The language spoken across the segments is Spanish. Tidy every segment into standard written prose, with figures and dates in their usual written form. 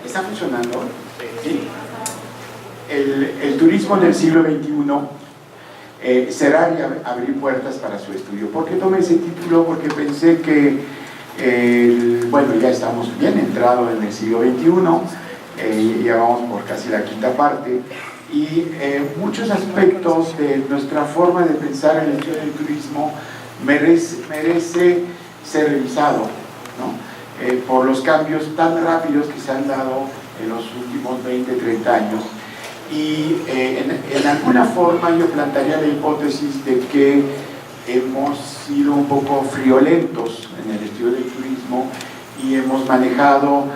¿Está funcionando? ¿Sí? El turismo del siglo XXI, cerrar y abrir puertas para su estudio. ¿Por qué tomé ese título? Porque pensé que, bueno, ya estamos bien entrados en el siglo XXI, ya vamos por casi la quinta parte, y muchos aspectos de nuestra forma de pensar en el estudio del turismo merece ser revisado, ¿no? Por los cambios tan rápidos que se han dado en los últimos 20, 30 años. Y en alguna forma yo plantearía la hipótesis de que hemos sido un poco friolentos en el estudio del turismo y hemos manejado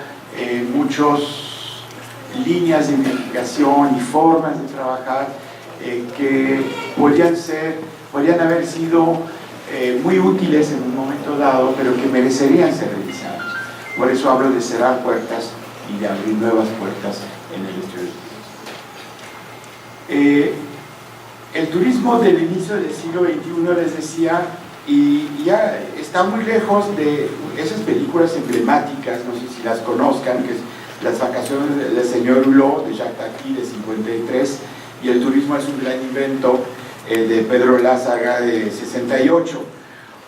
muchas líneas de investigación y formas de trabajar que podrían haber sido muy útiles en un momento dado, pero que merecerían ser revisados. Por eso hablo de cerrar puertas y de abrir nuevas puertas en el estudio del turismo. El turismo del inicio del siglo XXI, les decía, y ya está muy lejos de esas películas emblemáticas, no sé si las conozcan, que es Las vacaciones del señor Hulot, de Jacques Tati, de 53, y El turismo es un gran invento, de Pedro Lázara, de 68.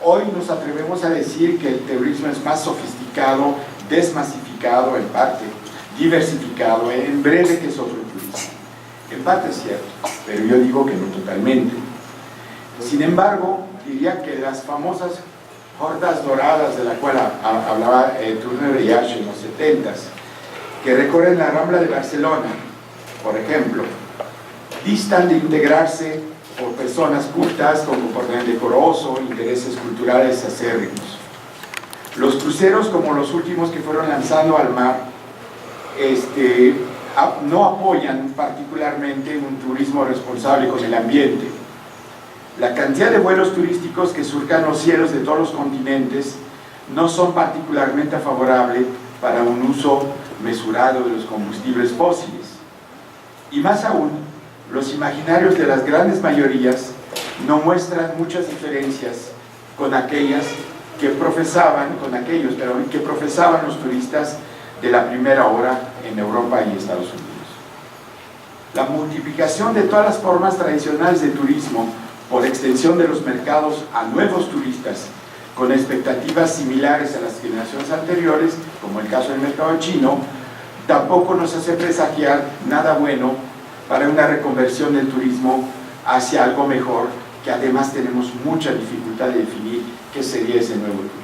Hoy nos atrevemos a decir que el turismo es más sofisticado, desmasificado en parte, diversificado, en breve que es otro turismo. En parte es cierto, pero yo digo que no totalmente. Sin embargo, diría que las famosas hordas doradas de la cual hablaba Turner de Yache en los 70s, que recorren la Rambla de Barcelona, por ejemplo, distan de integrarse por personas cultas con comportamiento decoroso, intereses culturales acérrimos. Los cruceros, como los últimos que fueron lanzando al mar, no apoyan particularmente un turismo responsable con el ambiente. La cantidad de vuelos turísticos que surcan los cielos de todos los continentes no son particularmente favorables para un uso mesurado de los combustibles fósiles. Y más aún, los imaginarios de las grandes mayorías no muestran muchas diferencias con aquellos que profesaban los turistas de la primera hora en Europa y Estados Unidos. La multiplicación de todas las formas tradicionales de turismo por extensión de los mercados a nuevos turistas con expectativas similares a las generaciones anteriores, como el caso del mercado chino, tampoco nos hace presagiar nada bueno para una reconversión del turismo hacia algo mejor, que además tenemos mucha dificultad de definir qué sería ese nuevo turismo.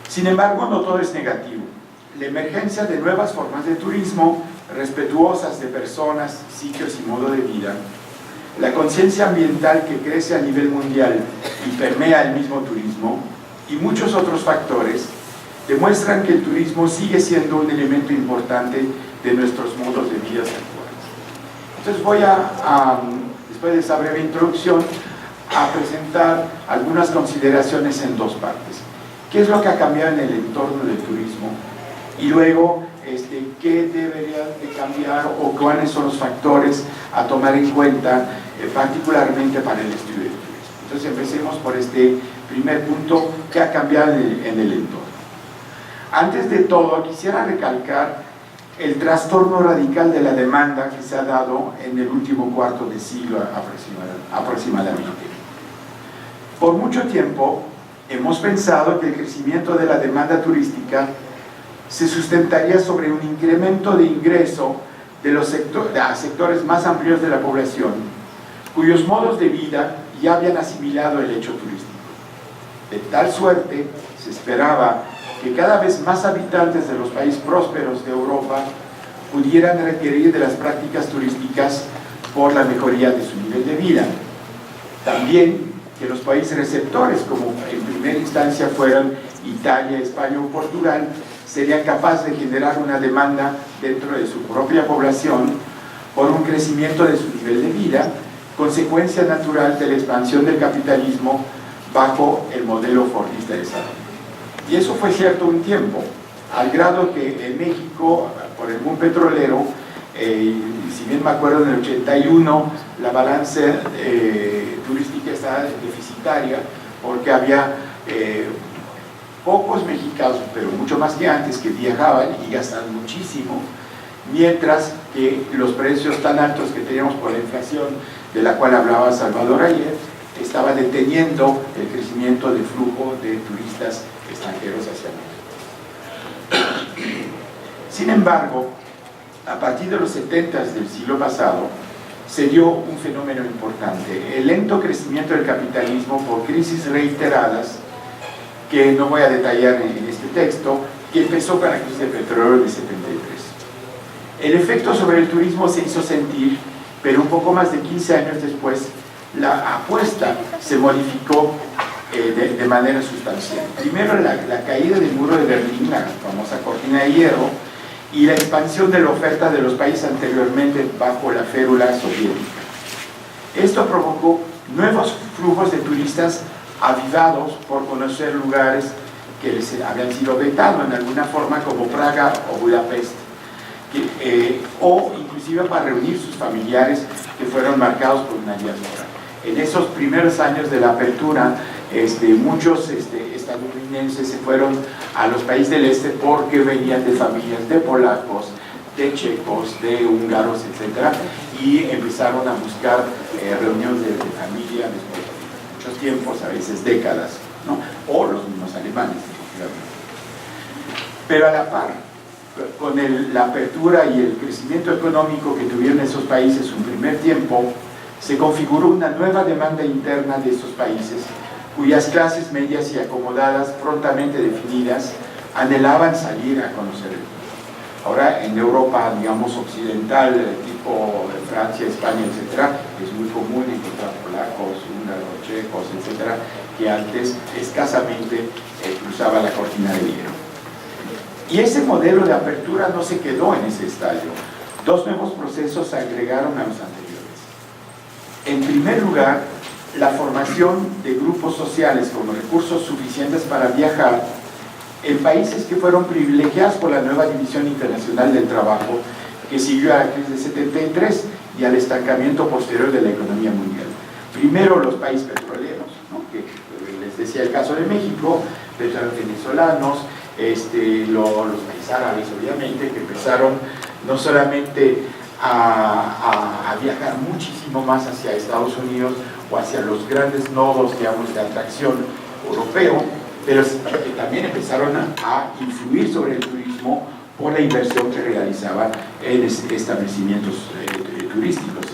Sin embargo, no todo es negativo. La emergencia de nuevas formas de turismo, respetuosas de personas, sitios y modo de vida, la conciencia ambiental que crece a nivel mundial y permea el mismo turismo, y muchos otros factores, demuestran que el turismo sigue siendo un elemento importante de nuestros modos de vida actuales. Entonces voy después de esa breve introducción, a presentar algunas consideraciones en dos partes. ¿Qué es lo que ha cambiado en el entorno del turismo? Y luego, ¿qué debería de cambiar o cuáles son los factores a tomar en cuenta, particularmente para el estudio del turismo? Entonces empecemos por este primer punto, ¿qué ha cambiado en el entorno? Antes de todo, quisiera recalcar el trastorno radical de la demanda que se ha dado en el último cuarto de siglo aproximadamente. Por mucho tiempo hemos pensado que el crecimiento de la demanda turística se sustentaría sobre un incremento de ingreso de los sectores más amplios de la población, cuyos modos de vida ya habían asimilado el hecho turístico. De tal suerte, se esperaba que cada vez más habitantes de los países prósperos de Europa pudieran requerir de las prácticas turísticas por la mejoría de su nivel de vida. También que los países receptores, como en primera instancia fueron Italia, España o Portugal, serían capaces de generar una demanda dentro de su propia población por un crecimiento de su nivel de vida, consecuencia natural de la expansión del capitalismo bajo el modelo fordista de desarrollo. Y eso fue cierto un tiempo, al grado que en México, por el boom petrolero, si bien me acuerdo, en el 81 la balanza turística estaba deficitaria porque había pocos mexicanos, pero mucho más que antes, que viajaban y gastaban muchísimo, mientras que los precios tan altos que teníamos por la inflación, de la cual hablaba Salvador ayer, estaba deteniendo el crecimiento de flujo de turistas extranjeros hacia México. Sin embargo, a partir de los 70s del siglo pasado, se dio un fenómeno importante, el lento crecimiento del capitalismo por crisis reiteradas, que no voy a detallar en este texto, que empezó con la crisis del petróleo de 73. El efecto sobre el turismo se hizo sentir, pero un poco más de 15 años después, la apuesta se modificó de manera sustancial. Primero, la caída del muro de Berlín, la famosa cortina de hierro, y la expansión de la oferta de los países anteriormente bajo la férula soviética. Esto provocó nuevos flujos de turistas avivados por conocer lugares que les habían sido vetados en alguna forma, como Praga o Budapest, o inclusive para reunir sus familiares que fueron marcados por una diáspora. En esos primeros años de la apertura, muchos estadounidenses se fueron a los países del este porque venían de familias de polacos, de checos, de húngaros, etc. Y empezaron a buscar reuniones de familia después de muchos tiempos, a veces décadas, ¿no? O los mismos alemanes, efectivamente. Pero a la par, con la apertura y el crecimiento económico que tuvieron esos países un primer tiempo, se configuró una nueva demanda interna de estos países, cuyas clases medias y acomodadas, prontamente definidas, anhelaban salir a conocer el mundo. Ahora, en Europa, digamos, occidental, tipo Francia, España, etc., es muy común encontrar polacos, húngaros, checos, etc., que antes escasamente cruzaba la cortina de hierro. Y ese modelo de apertura no se quedó en ese estadio. Dos nuevos procesos se agregaron a los anteriores. En primer lugar, la formación de grupos sociales con recursos suficientes para viajar en países que fueron privilegiados por la nueva división internacional del trabajo que siguió a la crisis de 73 y al estancamiento posterior de la economía mundial. Primero los países petroleros, ¿no? Que les decía el caso de México, los venezolanos, los países árabes obviamente, que empezaron no solamente a viajar muchísimo más hacia Estados Unidos o hacia los grandes nodos, digamos, de atracción europeo, pero que también empezaron a influir sobre el turismo por la inversión que realizaban en establecimientos turísticos,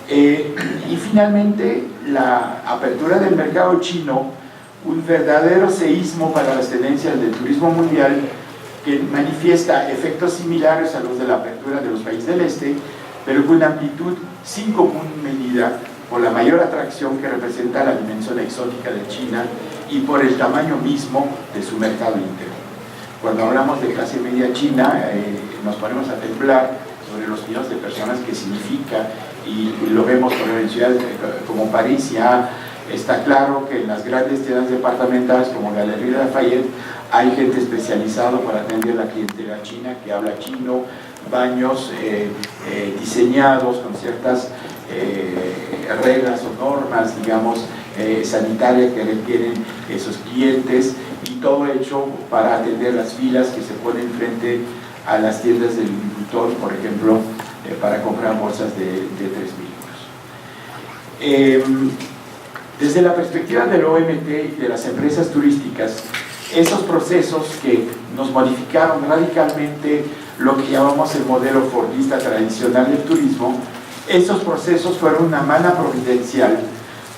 entre otros. Y finalmente, la apertura del mercado chino, un verdadero seísmo para las tendencias del turismo mundial, que manifiesta efectos similares a los de la apertura de los países del este, pero con una amplitud sin común medida por la mayor atracción que representa la dimensión exótica de China y por el tamaño mismo de su mercado interno. Cuando hablamos de clase media china, nos ponemos a temblar sobre los millones de personas que significa, y lo vemos por ejemplo, en ciudades como París. Ya está claro que en las grandes tiendas departamentales como Galería Lafayette hay gente especializada para atender a la clientela china que habla chino, baños diseñados con ciertas reglas o normas, digamos, sanitarias que requieren esos clientes, y todo hecho para atender las filas que se ponen frente a las tiendas del agricultor, por ejemplo, para comprar bolsas de 3.000 euros. Desde la perspectiva del OMT y de las empresas turísticas, esos procesos que nos modificaron radicalmente lo que llamamos el modelo fordista tradicional del turismo, esos procesos fueron una mano providencial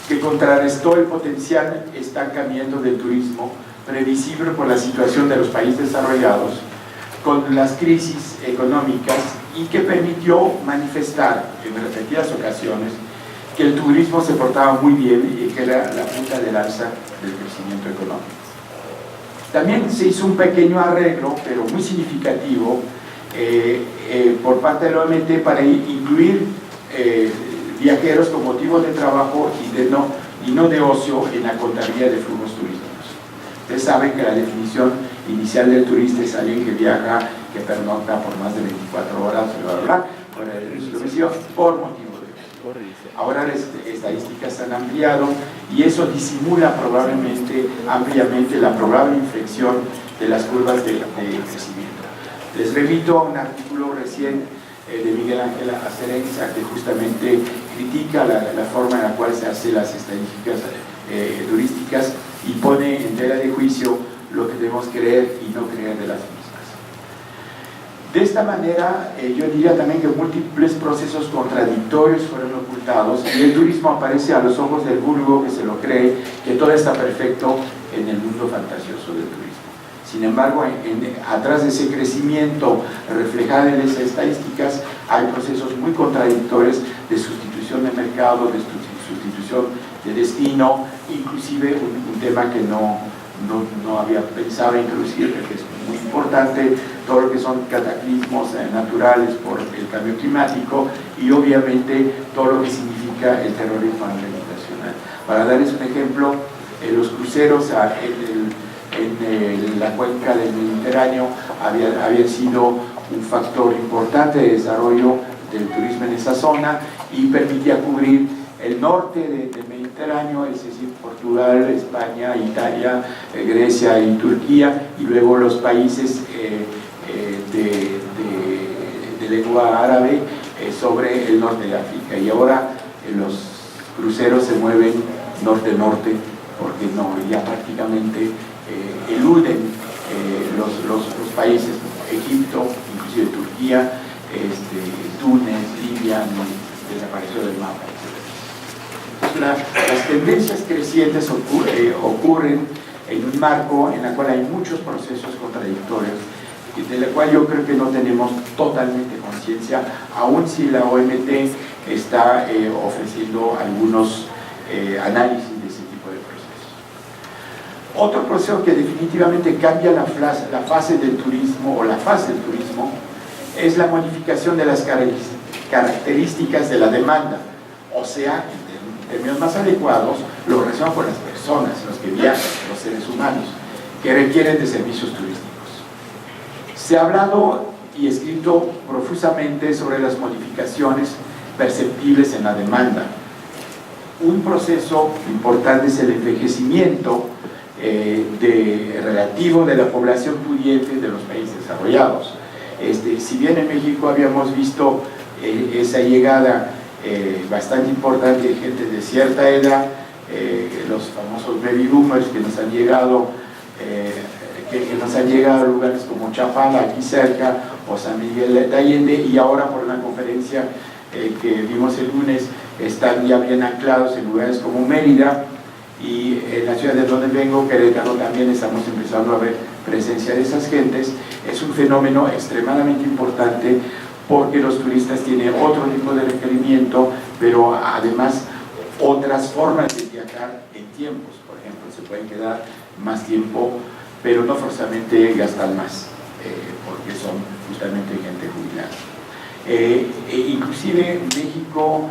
que contrarrestó el potencial estancamiento del turismo previsible por la situación de los países desarrollados con las crisis económicas, y que permitió manifestar en repetidas ocasiones que el turismo se portaba muy bien y que era la punta del alza del crecimiento económico. También se hizo un pequeño arreglo, pero muy significativo, por parte del OMT para incluir viajeros con motivos de trabajo y no de ocio en la contabilidad de flujos turísticos. Ustedes saben que la definición inicial del turista es alguien que viaja, que pernocta por más de 24 horas, por motivo de ocio. Ahora las estadísticas se han ampliado y eso disimula probablemente ampliamente la probable inflexión de las curvas de crecimiento. Les remito a un artículo recién de Miguel Ángel Acerenza, que justamente critica la forma en la cual se hacen las estadísticas turísticas y pone en tela de juicio lo que debemos creer y no creer de las mismas. De esta manera, yo diría también que múltiples procesos contradictorios fueron ocultados y el turismo aparece a los ojos del vulgo que se lo cree, que todo está perfecto en el mundo fantasioso del turismo. Sin embargo, atrás de ese crecimiento reflejado en esas estadísticas hay procesos muy contradictorios de sustitución de mercado, de sustitución de destino, inclusive un tema que no había pensado introducir, que es muy importante, todo lo que son cataclismos naturales por el cambio climático y obviamente todo lo que significa el terrorismo internacional. Para darles un ejemplo, los cruceros en la cuenca del Mediterráneo habían sido un factor importante de desarrollo del turismo en esa zona y permitía cubrir el norte del Mediterráneo, es decir, Portugal, España, Italia, Grecia y Turquía, y luego los países de lengua árabe sobre el norte de África. Y ahora los cruceros se mueven norte-norte, porque ya prácticamente eluden los países, Egipto, inclusive Turquía, Túnez, Libia, desapareció del mapa, etc. Las tendencias crecientes ocurren en un marco en el cual hay muchos procesos contradictorios, de la cual yo creo que no tenemos totalmente conciencia, aun si la OMT está ofreciendo algunos análisis de ese tipo de procesos. Otro proceso que definitivamente cambia la fase del turismo o la fase del turismo es la modificación de las características de la demanda, o sea, en términos más adecuados, lo relacionado con las personas, los que viajan, los seres humanos, que requieren de servicios turísticos. Se ha hablado y escrito profusamente sobre las modificaciones perceptibles en la demanda. Un proceso importante es el envejecimiento relativo de la población pudiente de los países desarrollados. Si bien en México habíamos visto esa llegada bastante importante de gente de cierta edad, los famosos baby boomers que nos han llegado a lugares como Chapala, aquí cerca, o San Miguel de Allende, y ahora por una conferencia que vimos el lunes, están ya bien anclados en lugares como Mérida, y en la ciudad de donde vengo, Querétaro, también estamos empezando a ver presencia de esas gentes. Es un fenómeno extremadamente importante porque los turistas tienen otro tipo de requerimiento, pero además otras formas de viajar en tiempos. Por ejemplo, se pueden quedar más tiempo, pero no forzosamente gastan más, porque son justamente gente jubilada. Inclusive en México,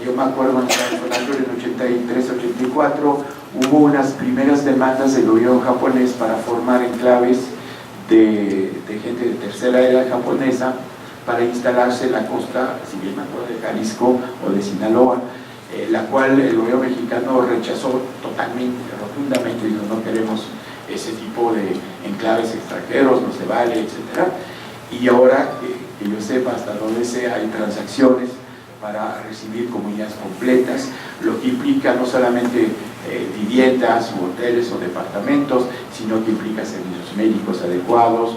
yo me acuerdo en el 83-84, hubo unas primeras demandas del gobierno japonés para formar enclaves de gente de tercera edad japonesa para instalarse en la costa, si bien me acuerdo, de Jalisco o de Sinaloa, la cual el gobierno mexicano rechazó totalmente, rotundamente, dijo: no queremos ese tipo de enclaves extranjeros, no se vale, etc. Y ahora, que yo sepa, hasta donde sea, hay transacciones para recibir comunidades completas, lo que implica no solamente viviendas, u hoteles o departamentos, sino que implica servicios médicos adecuados,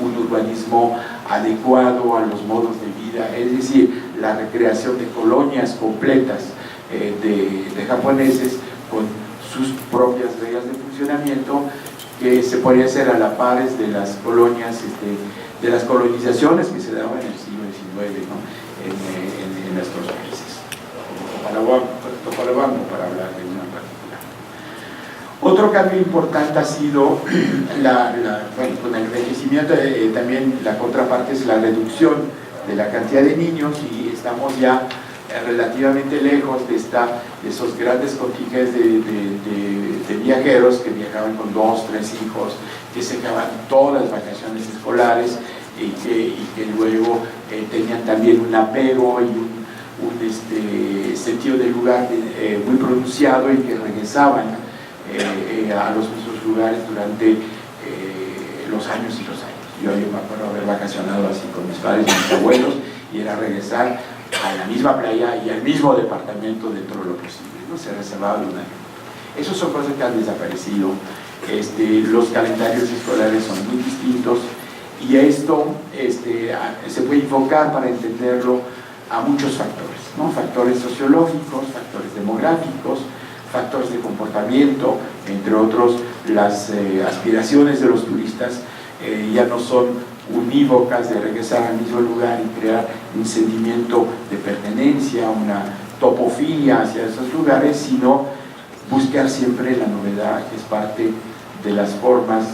un urbanismo adecuado a los modos de vida, es decir, la recreación de colonias completas de japoneses con sus propias reglas de funcionamiento, que se podría hacer a la par de las colonias, de las colonizaciones que se daban en el siglo XIX, ¿no? en nuestros países, como Topolobampo, para hablar de una particular. Otro cambio importante ha sido, bueno, con el envejecimiento, también la contraparte es la reducción de la cantidad de niños, y estamos ya relativamente lejos de esos grandes contingentes de viajeros que viajaban con 2, 3 hijos, que se acaban todas las vacaciones escolares y que luego tenían también un apego y sentido del lugar muy pronunciado y que regresaban a los mismos lugares durante los años y los años. Yo me acuerdo haber vacacionado así con mis padres y mis abuelos, y era regresar a la misma playa y al mismo departamento dentro de lo posible, ¿no? Se reservaba un año. Esas son cosas que han desaparecido. Los calendarios escolares son muy distintos, y esto se puede enfocar para entenderlo a muchos factores, ¿no? Factores sociológicos, factores demográficos, factores de comportamiento, entre otros. Las aspiraciones de los turistas ya no son unívocas de regresar al mismo lugar y crear un sentimiento de pertenencia, una topofilia hacia esos lugares, sino buscar siempre la novedad, que es parte de las formas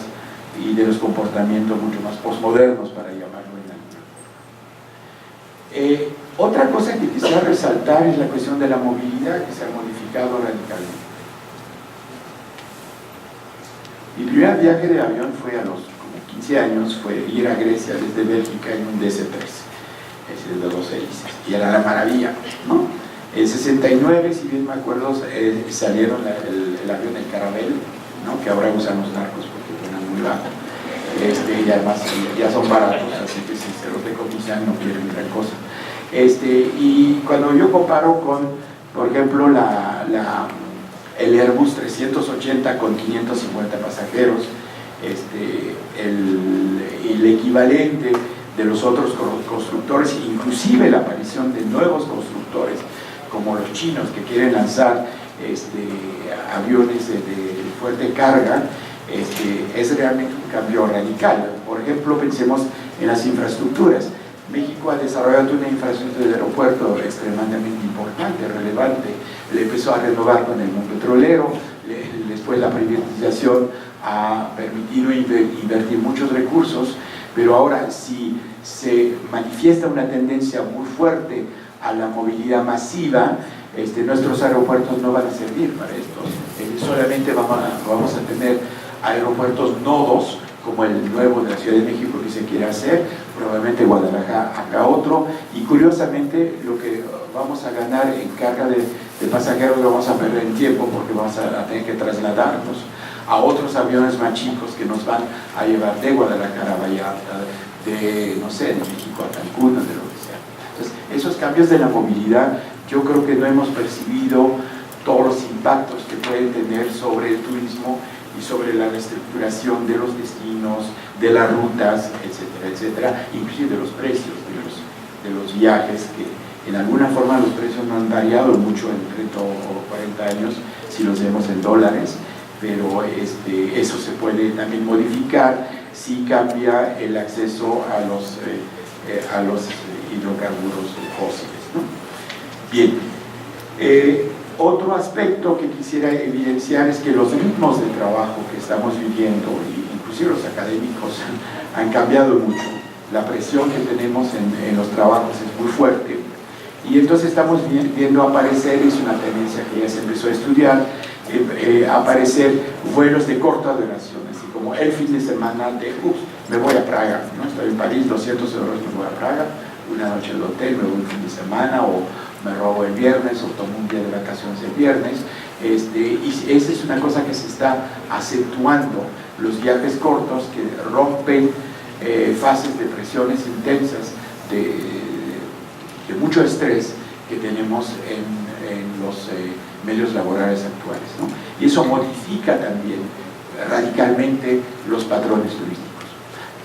y de los comportamientos mucho más posmodernos, para llamarlo en algo. Otra cosa que quisiera resaltar es la cuestión de la movilidad, que se ha modificado radicalmente. Mi primer viaje de avión fue a los 15 años, fue ir a Grecia desde Bélgica en un DC-3, ese de 2 hélices, y era la maravilla, ¿no? En 69, si bien me acuerdo, salieron el avión del Caravelle, ¿no? Que ahora usan los narcos porque suenan muy bajo, y además ya son baratos, así que si se los decomisan no quieren gran cosa. Y cuando yo comparo con, por ejemplo, el Airbus 380 con 550 pasajeros, el equivalente de los otros constructores, inclusive la aparición de nuevos constructores como los chinos, que quieren lanzar aviones de fuerte carga, es realmente un cambio radical. Por ejemplo, pensemos en las infraestructuras. México ha desarrollado una infraestructura de aeropuerto extremadamente importante, relevante. Le empezó a renovar con el mundo petrolero, después la privatización ha permitido invertir muchos recursos, pero ahora si se manifiesta una tendencia muy fuerte a la movilidad masiva, nuestros aeropuertos no van a servir para esto. Solamente vamos a tener aeropuertos nodos, como el nuevo de la Ciudad de México que se quiere hacer, probablemente Guadalajara haga otro, y curiosamente lo que vamos a ganar en carga de pasajeros lo vamos a perder en tiempo, porque vamos a tener que trasladarnos a otros aviones más chicos que nos van a llevar de Guadalajara a Vallarta, de México a Cancún, de lo que sea. Entonces, esos cambios de la movilidad, yo creo que no hemos percibido todos los impactos que pueden tener sobre el turismo y sobre la reestructuración de los destinos, de las rutas, etcétera, etcétera, inclusive de los precios de los viajes, que en alguna forma los precios no han variado mucho en 30 o 40 años si los vemos en dólares, pero eso se puede también modificar si cambia el acceso a los hidrocarburos fósiles, ¿no? Bien, otro aspecto que quisiera evidenciar es que los ritmos de trabajo que estamos viviendo, inclusive los académicos, han cambiado mucho. La presión que tenemos en los trabajos es muy fuerte, y entonces estamos viendo aparecer, es una tendencia que ya se empezó a estudiar, aparecer vuelos de corta duración, así como el fin de semana me voy a Praga, ¿no? Estoy en París, 200 euros, me voy a Praga, una noche de hotel, me voy un fin de semana, o me robo el viernes, o tomo un día de vacaciones el viernes, y esa es una cosa que se está acentuando, los viajes cortos que rompen fases de presiones intensas, de mucho estrés que tenemos en los medios laborales actuales, ¿no? Y eso modifica también radicalmente los patrones turísticos.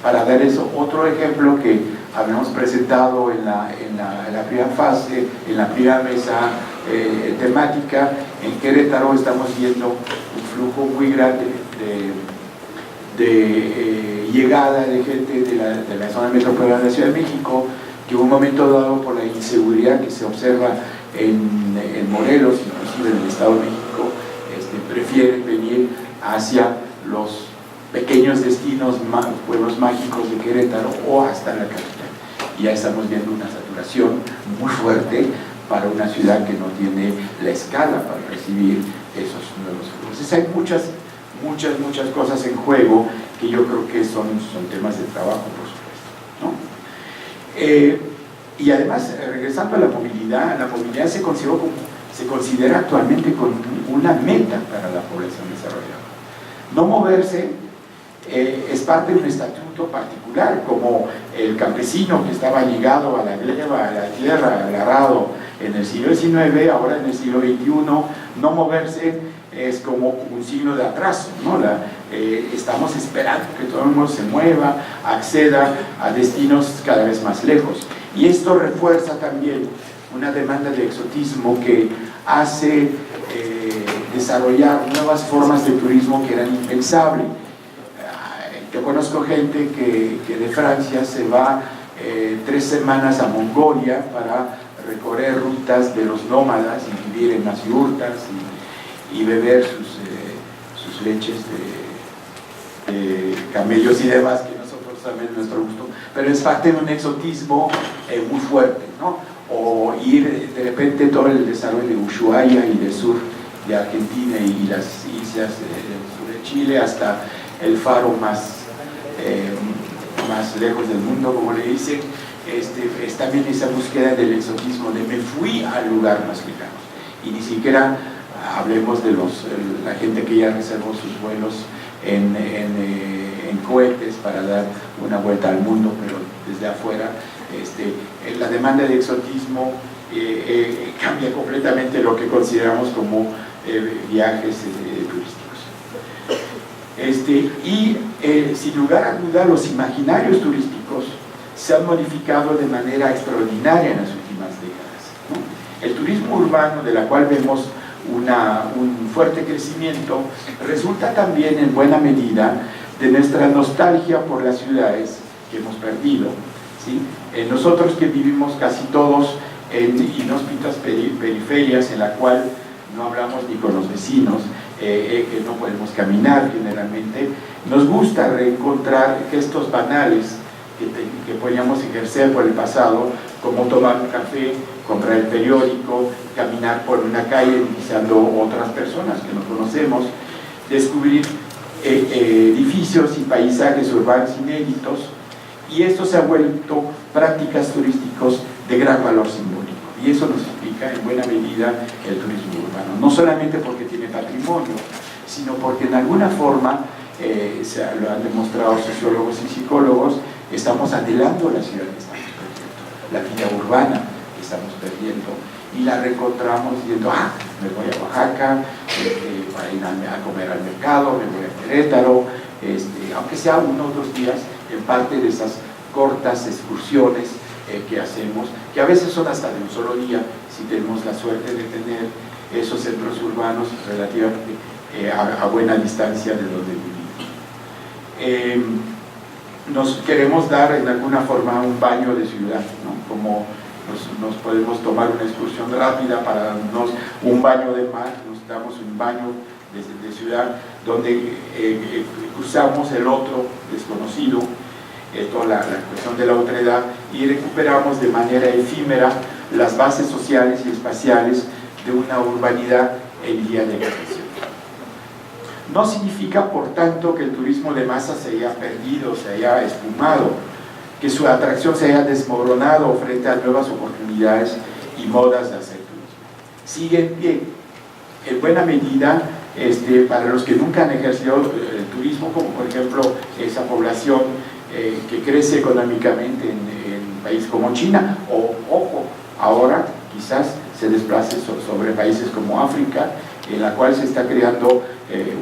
Para dar eso, otro ejemplo que habíamos presentado en la primera fase, en la primera mesa temática, en Querétaro estamos viendo un flujo muy grande de llegada de gente de la zona metropolitana de la Ciudad de México, que en un momento dado, por la inseguridad que se observa en Morelos, inclusive en el Estado de México, prefieren venir hacia los pequeños destinos, pueblos mágicos de Querétaro, o hasta la capital. Y ya estamos viendo una saturación muy fuerte para una ciudad que no tiene la escala para recibir esos nuevos flujos. Entonces hay muchas cosas en juego que yo creo que son temas de trabajo, por supuesto, ¿no? Y además, regresando a la movilidad se considera actualmente como una meta para la población desarrollada. No moverse es parte de un estatuto particular, como el campesino que estaba ligado a la gleba, a la tierra, al arado en el siglo XIX, ahora en el siglo XXI, no moverse es como un signo de atraso, ¿no? Estamos esperando que todo el mundo se mueva, acceda a destinos cada vez más lejos. Y esto refuerza también una demanda de exotismo que hace desarrollar nuevas formas de turismo que eran impensables. Yo conozco gente que de Francia se va 3 semanas a Mongolia para recorrer rutas de los nómadas y vivir en las yurtas y beber sus leches de camellos y demás, que nosotros también nuestro gusto, pero es parte de un exotismo muy fuerte, ¿no? O ir de repente todo el desarrollo de Ushuaia y del sur de Argentina y las islas del sur de Chile hasta el faro más lejos del mundo, como le dicen, es también esa búsqueda del exotismo, de me fui al lugar más lejano. Y ni siquiera hablemos de la gente que ya reservó sus vuelos en cohetes para dar una vuelta al mundo, pero desde afuera. La demanda de exotismo cambia completamente lo que consideramos como viajes turísticos. Sin lugar a duda, los imaginarios turísticos se han modificado de manera extraordinaria en las últimas décadas, ¿no? El turismo urbano, de la cual vemos un fuerte crecimiento, resulta también en buena medida de nuestra nostalgia por las ciudades que hemos perdido, ¿sí? Nosotros que vivimos casi todos en inhóspitas periferias en la cual no hablamos ni con los vecinos, que no podemos caminar generalmente, nos gusta reencontrar gestos banales que podíamos ejercer por el pasado, como tomar un café, comprar el periódico, caminar por una calle visitando otras personas que no conocemos, descubrir edificios y paisajes urbanos inéditos, y esto se ha vuelto prácticas turísticas de gran valor simbólico, y eso nos explica en buena medida el turismo urbano, no solamente porque tiene patrimonio, sino porque en alguna forma, lo han demostrado sociólogos y psicólogos, estamos anhelando la ciudad que estamos perdiendo, la vida urbana que estamos perdiendo, y la reencontramos diciendo, me voy a Oaxaca para ir a comer al mercado, me voy a Querétaro, aunque sea 1 o 2 días, en parte de esas cortas excursiones que hacemos, que a veces son hasta de un solo día, si tenemos la suerte de tener esos centros urbanos relativamente a buena distancia de donde vivimos. Nos queremos dar en alguna forma un baño de ciudad, ¿no? Como nos podemos tomar una excursión rápida para darnos un baño de mar, nos damos un baño de ciudad donde cruzamos el otro desconocido, toda la cuestión de la otredad, y recuperamos de manera efímera las bases sociales y espaciales de una urbanidad en vía de extinción. No significa, por tanto, que el turismo de masa se haya perdido, se haya esfumado, que su atracción se haya desmoronado frente a nuevas oportunidades y modas de hacer turismo. Sigue en pie, en buena medida, para los que nunca han ejercido el turismo, como por ejemplo esa población que crece económicamente en un país como China, o, ojo, ahora quizás se desplace sobre países como África, en la cual se está creando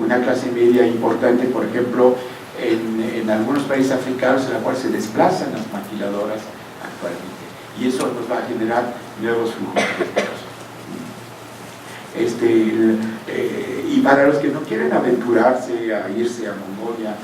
una clase media importante, por ejemplo, en algunos países africanos, en la cual se desplazan las maquiladoras actualmente, y eso nos va a generar nuevos flujos turísticos. Y para los que no quieren aventurarse a irse a Mongolia,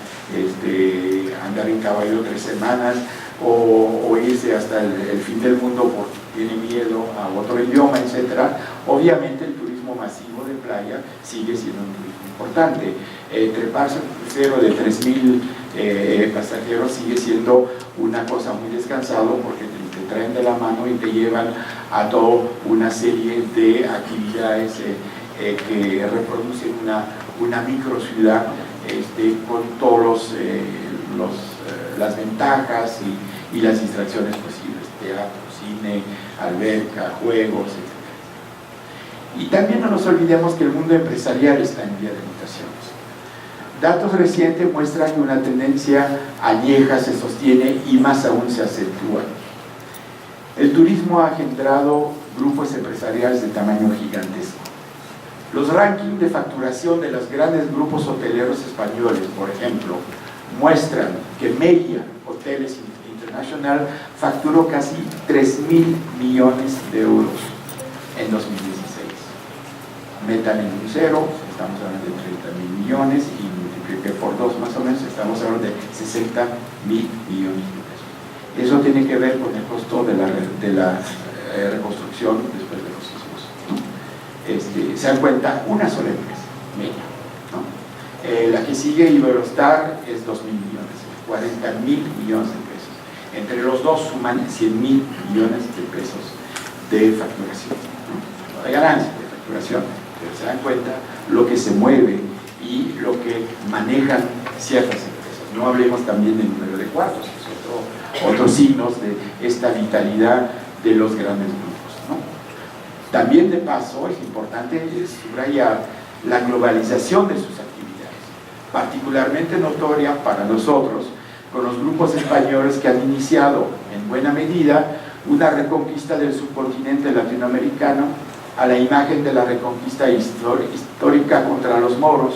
andar en caballo 3 semanas, o irse hasta el fin del mundo porque tiene miedo a otro idioma, etc., obviamente el turismo masivo de playa sigue siendo un turismo importante. Treparse un crucero de 3.000 pasajeros sigue siendo una cosa muy descansado, porque te traen de la mano y te llevan a toda una serie de actividades que reproducen una microciudad con todas las ventajas y las distracciones posibles. teatro, cine, alberca, juegos, etc. Y también no nos olvidemos que el mundo empresarial está en vía de mutaciones. Datos recientes muestran que una tendencia añeja se sostiene y más aún se acentúa. El turismo ha generado grupos empresariales de tamaño gigantesco. Los rankings de facturación de los grandes grupos hoteleros españoles, por ejemplo, muestran que Meliá Hoteles International facturó casi 3.000 millones de euros en 2016. Metan en un cero, estamos hablando de 30.000 millones y multiplique por 2 más o menos, estamos hablando de 60.000 millones de pesos. Eso tiene que ver con el costo de la reconstrucción después de los sismos, ¿no? Se dan cuenta una sola empresa, Meliá, ¿no? La que sigue, Iberostar, es 2.000 millones, 40.000 millones de pesos. Entre los dos suman 100.000 millones de pesos de facturación, ¿no? No de ganancia, de facturación, pero se dan cuenta lo que se mueve y lo que manejan ciertas empresas. No hablemos también del número de cuartos, que es otros signos de esta vitalidad de los grandes grupos, ¿no? También de paso es importante subrayar la globalización de sus actividades, particularmente notoria para nosotros, con los grupos españoles que han iniciado en buena medida una reconquista del subcontinente latinoamericano a la imagen de la reconquista histórica contra los moros,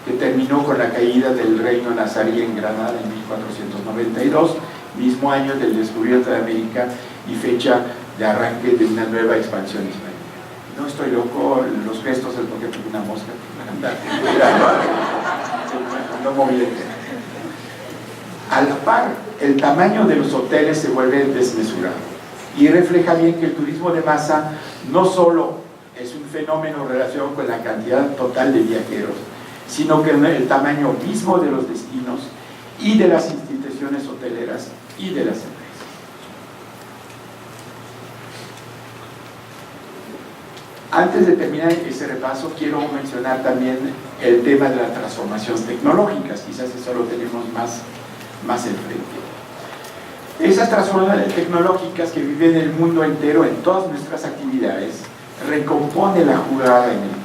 que terminó con la caída del reino nazarí en Granada en 1492, mismo año del descubrimiento de América y fecha de arranque de una nueva expansión española. No estoy loco, los gestos es porque tengo una mosca no moviente. A la par, el tamaño de los hoteles se vuelve desmesurado y refleja bien que el turismo de masa no solo es un fenómeno relacionado con la cantidad total de viajeros, sino que el tamaño mismo de los destinos y de las instituciones hoteleras y de las empresas. Antes de terminar ese repaso, quiero mencionar también el tema de las transformaciones tecnológicas, quizás eso lo tenemos más enfrente. Esas transformaciones tecnológicas que viven el mundo entero en todas nuestras actividades recompone la jugada en el turismo.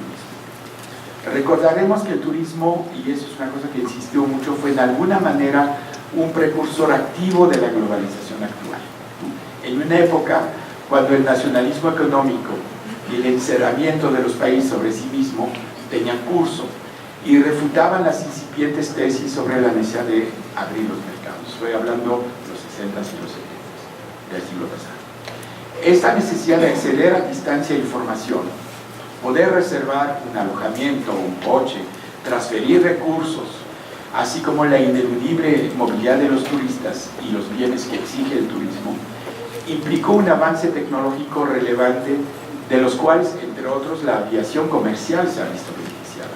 Recordaremos que el turismo, y eso es una cosa que insistió mucho, fue de alguna manera un precursor activo de la globalización actual. En una época cuando el nacionalismo económico y el encerramiento de los países sobre sí mismo tenían curso y refutaban las incipientes tesis sobre la necesidad de abrir los mercados. Estoy hablando de los 60s y los 70s del siglo pasado. Esta necesidad de acceder a distancia e información, poder reservar un alojamiento, un coche, transferir recursos, así como la ineludible movilidad de los turistas y los bienes que exige el turismo, implicó un avance tecnológico relevante, de los cuales, entre otros, la aviación comercial se ha visto beneficiada.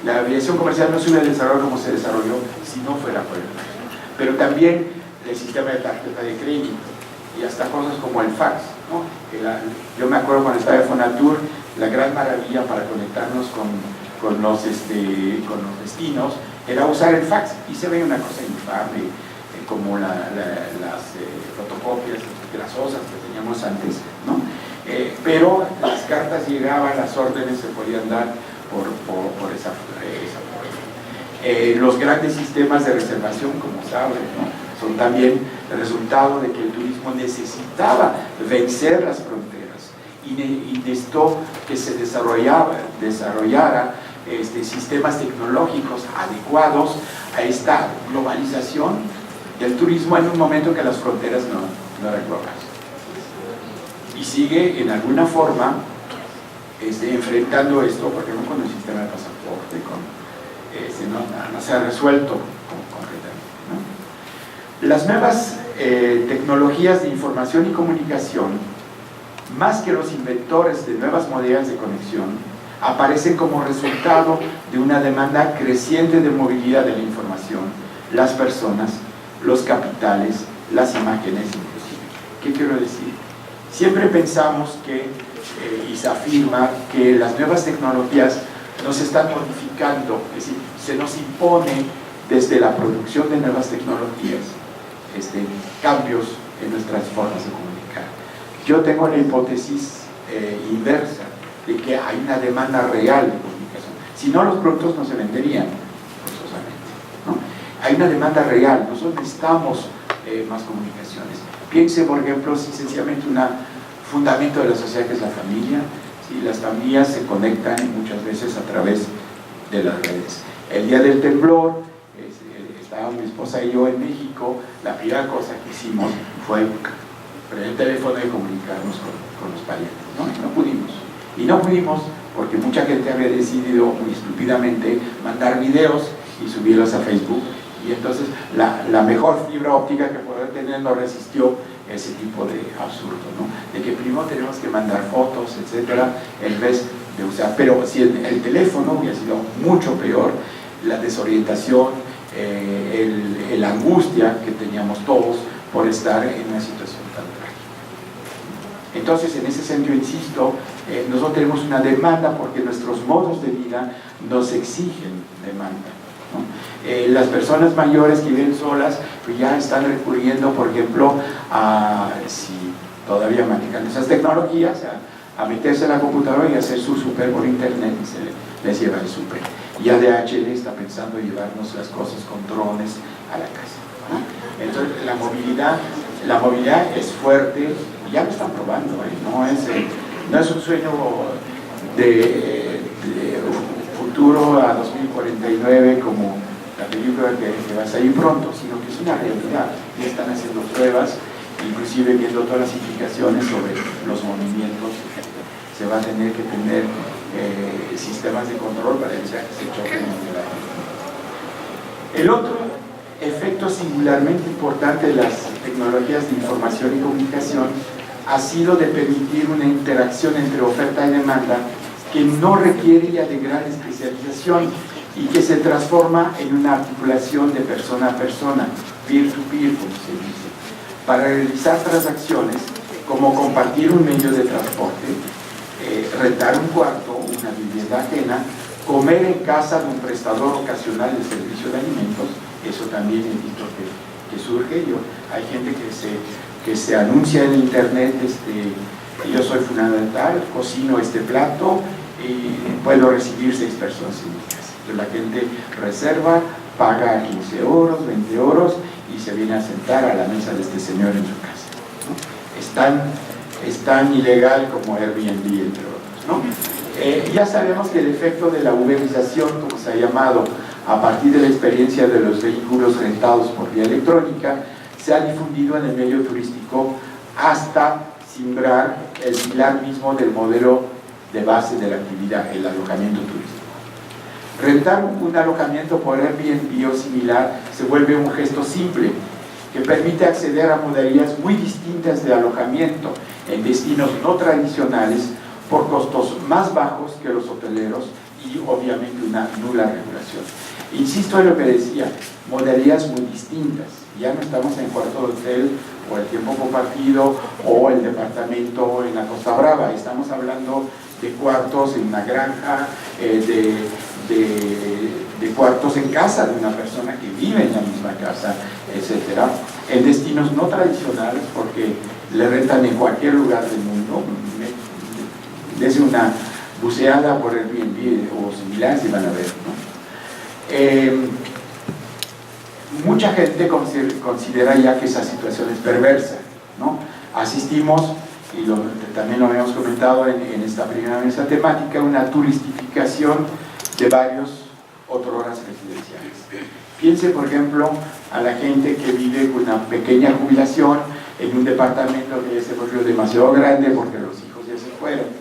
La aviación comercial no se hubiera desarrollado como se desarrolló si no fuera por el turismo. Pero también el sistema de tarjeta de crédito y hasta cosas como el fax, ¿no? Yo me acuerdo cuando estaba en Fonatur, la gran maravilla para conectarnos con los destinos era usar el fax, y se ve una cosa infame como las fotocopias grasosas que teníamos antes, ¿no? Pero las cartas llegaban, las órdenes se podían dar por esa forma. Los grandes sistemas de reservación, como saben, ¿no? Son también el resultado de que el turismo necesitaba vencer las fronteras y necesitó que se desarrollara sistemas tecnológicos adecuados a esta globalización del turismo en un momento que las fronteras no eran globales. Y sigue en alguna forma enfrentando esto, porque no con el sistema de pasaporte, no se ha resuelto concretamente, ¿no? Las nuevas tecnologías de información y comunicación, más que los inventores de nuevas modalidades de conexión, aparecen como resultado de una demanda creciente de movilidad de la información, las personas, los capitales, las imágenes inclusive. ¿Qué quiero decir? Siempre pensamos y se afirma que las nuevas tecnologías nos están modificando, es decir, se nos impone desde la producción de nuevas tecnologías cambios en nuestras formas de comunicar. Yo tengo la hipótesis inversa, de que hay una demanda real de comunicación. Si no, los productos no se venderían, forzosamente, ¿no? Hay una demanda real, nosotros necesitamos más comunicaciones. Piense, por ejemplo, si sencillamente un fundamento de la sociedad que es la familia, ¿sí? Las familias se conectan muchas veces a través de las redes. El día del temblor, estábamos mi esposa y yo en México, la primera cosa que hicimos fue prender el teléfono y comunicarnos con los parientes, ¿no? Y no pudimos porque mucha gente había decidido muy estúpidamente mandar videos y subirlos a Facebook, y entonces la mejor fibra óptica que poder tener no resistió ese tipo de absurdo, ¿no? De que primero tenemos que mandar fotos, etcétera, en vez de usar. Pero si el teléfono hubiera sido mucho peor, la desorientación, la angustia que teníamos todos por estar en una situación tan trágica. Entonces, en ese sentido, insisto, nosotros tenemos una demanda porque nuestros modos de vida nos exigen demanda, ¿no? Las personas mayores que viven solas pues ya están recurriendo, por ejemplo, si todavía manejan esas tecnologías, a meterse en la computadora y hacer su súper por internet y se les lleva el súper. Y ADHL está pensando llevarnos las cosas con drones a la casa, ¿no? Entonces la movilidad es fuerte, ya lo están probando, no es un sueño de futuro a 2049 como la película que va a salir pronto, sino que es una realidad. Ya están haciendo pruebas, inclusive viendo todas las implicaciones sobre los movimientos. Se va a tener que tener sistemas de control para evitar que se choquen entre la gente. El otro efecto singularmente importante de las tecnologías de información y comunicación ha sido de permitir una interacción entre oferta y demanda que no requiere ya de gran especialización y que se transforma en una articulación de persona a persona, peer-to-peer, como se dice, para realizar transacciones como compartir un medio de transporte, rentar un cuarto, una vivienda ajena, comer en casa de un prestador ocasional de servicio de alimentos. Eso también he visto que surge. Hay gente que se anuncia en internet, yo soy fulano de tal, cocino este plato y puedo recibir 6 personas en mi casa. Entonces la gente reserva, paga 15 euros, 20 euros y se viene a sentar a la mesa de este señor en su casa, ¿no? Es tan ilegal como Airbnb, entre otros, ¿no? Ya sabemos que el efecto de la uberización, como se ha llamado, a partir de la experiencia de los vehículos rentados por vía electrónica, se ha difundido en el medio turístico hasta simbrar el pilar mismo del modelo de base de la actividad, el alojamiento turístico. Rentar un alojamiento por Airbnb o similar se vuelve un gesto simple que permite acceder a modalidades muy distintas de alojamiento en destinos no tradicionales por costos más bajos que los hoteleros y obviamente una nula regulación. Insisto en lo que decía, modalidades muy distintas. Ya no estamos en cuarto de hotel o el tiempo compartido o el departamento en la Costa Brava. Estamos hablando de cuartos en una granja, de cuartos en casa de una persona que vive en la misma casa, etc. En destinos no tradicionales, porque le rentan en cualquier lugar del mundo. Desde una buceada por Airbnb o similares y van a ver, ¿no? Mucha gente considera ya que esa situación es perversa, ¿no? Asistimos, y también lo habíamos comentado en esta primera mesa temática, una turistificación de varios otrhoras residenciales. Piense, por ejemplo, a la gente que vive con una pequeña jubilación en un departamento que ya se volvió demasiado grande porque los hijos ya se fueron,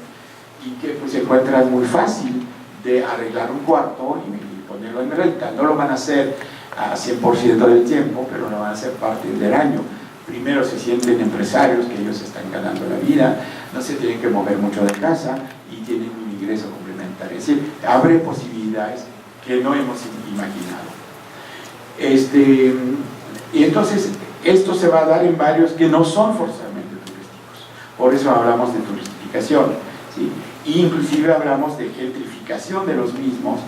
y que pues se encuentra muy fácil de arreglar un cuarto y ponerlo en renta. No lo van a hacer a 100% del tiempo, pero lo van a hacer parte del año. Primero se sienten empresarios, que ellos están ganando la vida, no se tienen que mover mucho de casa y tienen un ingreso complementario. Es decir, abre posibilidades que no hemos imaginado. Y entonces esto se va a dar en varios que no son forzosamente turísticos. Por eso hablamos de turistificación, ¿sí? E inclusive hablamos de gentrificación de los mismos,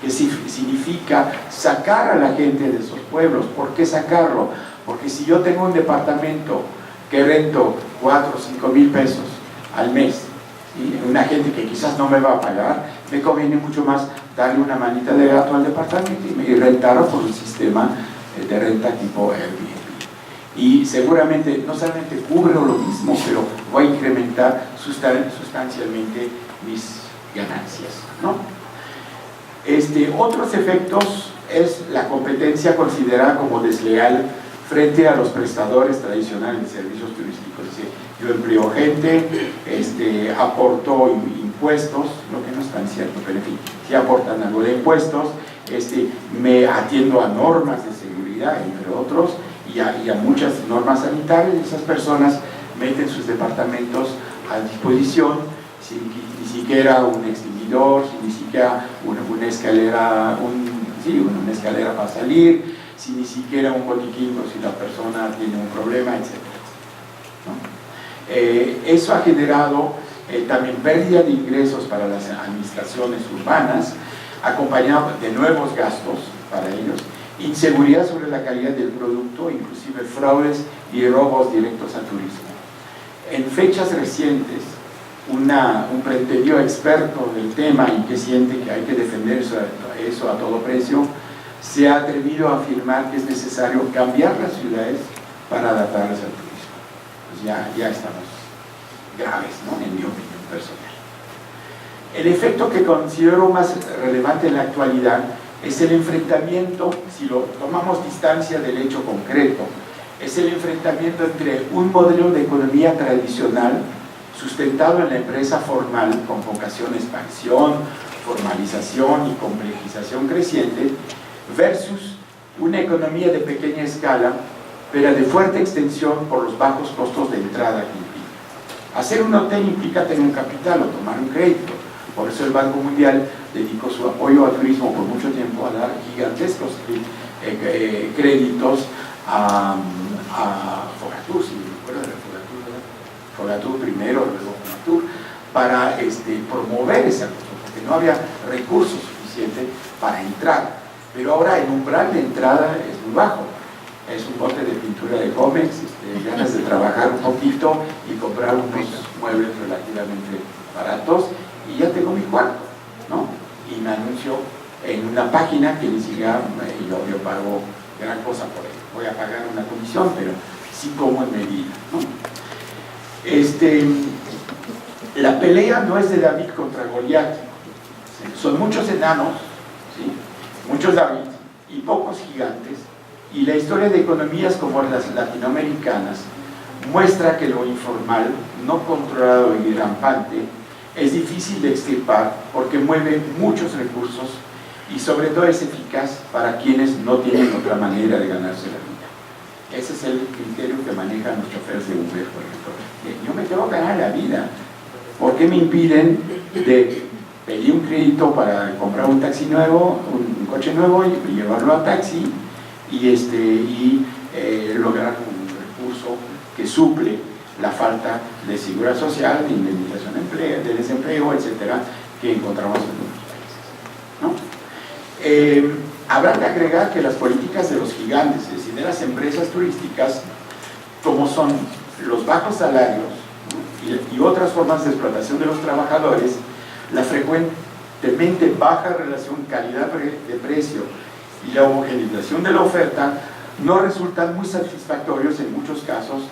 que significa sacar a la gente de esos pueblos. ¿Por qué sacarlo? Porque si yo tengo un departamento que rento 4 o 5 mil pesos al mes, ¿sí? Una gente que quizás no me va a pagar, me conviene mucho más darle una manita de gato al departamento y rentarlo por un sistema de renta tipo Airbnb. Y seguramente no solamente cubro lo mismo, pero voy a incrementar sustancialmente mis ganancias, ¿no? Otros efectos es la competencia considerada como desleal frente a los prestadores tradicionales de servicios turísticos. Es decir, yo empleo gente, aporto impuestos, lo que no es tan cierto, pero en fin, si aportan algo de impuestos, me atiendo a normas de seguridad, entre otros, y a muchas normas sanitarias. Esas personas meten sus departamentos a disposición, sin ni siquiera un extinguidor, sin ni siquiera una escalera, una escalera para salir, sin ni siquiera un botiquín por si la persona tiene un problema, etc. ¿No? Eso ha generado también pérdida de ingresos para las administraciones urbanas, acompañado de nuevos gastos para ellos, inseguridad sobre la calidad del producto, inclusive fraudes y robos directos al turismo. En fechas recientes, un pretendido experto del tema y que siente que hay que defender eso a todo precio, se ha atrevido a afirmar que es necesario cambiar las ciudades para adaptarlas al turismo. Pues ya estamos graves, ¿no? En mi opinión personal. El efecto que considero más relevante en la actualidad es el enfrentamiento, si lo tomamos distancia del hecho concreto, es el enfrentamiento entre un modelo de economía tradicional sustentado en la empresa formal con vocación de expansión, formalización y complejización creciente versus una economía de pequeña escala pero de fuerte extensión por los bajos costos de entrada que implica. Hacer un hotel implica tener un capital o tomar un crédito. Por eso el Banco Mundial dedicó su apoyo al turismo por mucho tiempo a dar gigantescos créditos a Fogatur, si me acuerdo de Fogatur primero, luego Fogatur, para promover ese acuerdo, porque no había recursos suficientes para entrar. Pero ahora el umbral de entrada es muy bajo. Es un bote de pintura de Comex, ganas de trabajar un poquito y comprar unos muebles relativamente baratos y ya tengo mi cuarto, ¿no? Y me anuncio en una página que ni siquiera yo pago gran cosa por ello. Voy a pagar una comisión, pero sí como en medida, ¿no? La pelea no es de David contra Goliat. Son muchos enanos, ¿sí? Muchos David y pocos gigantes. Y la historia de economías como las latinoamericanas muestra que lo informal, no controlado y rampante, es difícil de extirpar porque mueve muchos recursos y sobre todo es eficaz para quienes no tienen otra manera de ganarse la vida. Ese es el criterio que manejan los choferes de Uber, por ejemplo. Yo me tengo que ganar la vida. ¿Por qué me impiden de pedir un crédito para comprar un taxi nuevo, un coche nuevo y llevarlo a taxi y lograr un recurso que suple la falta de seguridad social, de indemnización de desempleo, etcétera, que encontramos en otros países, ¿no? Habrá que agregar que las políticas de los gigantes, es decir, de las empresas turísticas, como son los bajos salarios, ¿no? y otras formas de explotación de los trabajadores, la frecuentemente baja relación calidad de precio y la homogeneización de la oferta no resultan muy satisfactorios en muchos casos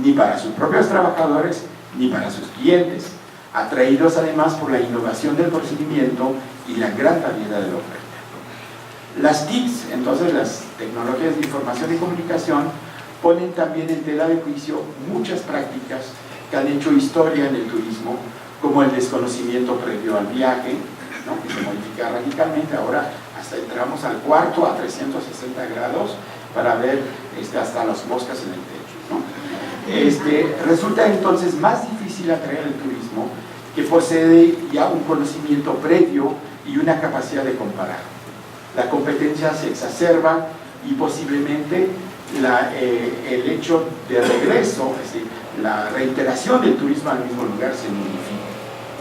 ni para sus propios trabajadores ni para sus clientes, atraídos además por la innovación del procedimiento y la gran variedad de la oferta. Las TICs, entonces las tecnologías de información y comunicación, ponen también en tela de juicio muchas prácticas que han hecho historia en el turismo, como el desconocimiento previo al viaje, ¿no? Que se modifica radicalmente. Ahora hasta entramos al cuarto a 360 grados para ver hasta las moscas en el techo, ¿no? Resulta entonces más difícil atraer el turismo que posee ya un conocimiento previo y una capacidad de comparar. La competencia se exacerba y posiblemente el hecho de regreso, es decir, la reiteración del turismo al mismo lugar se modifica,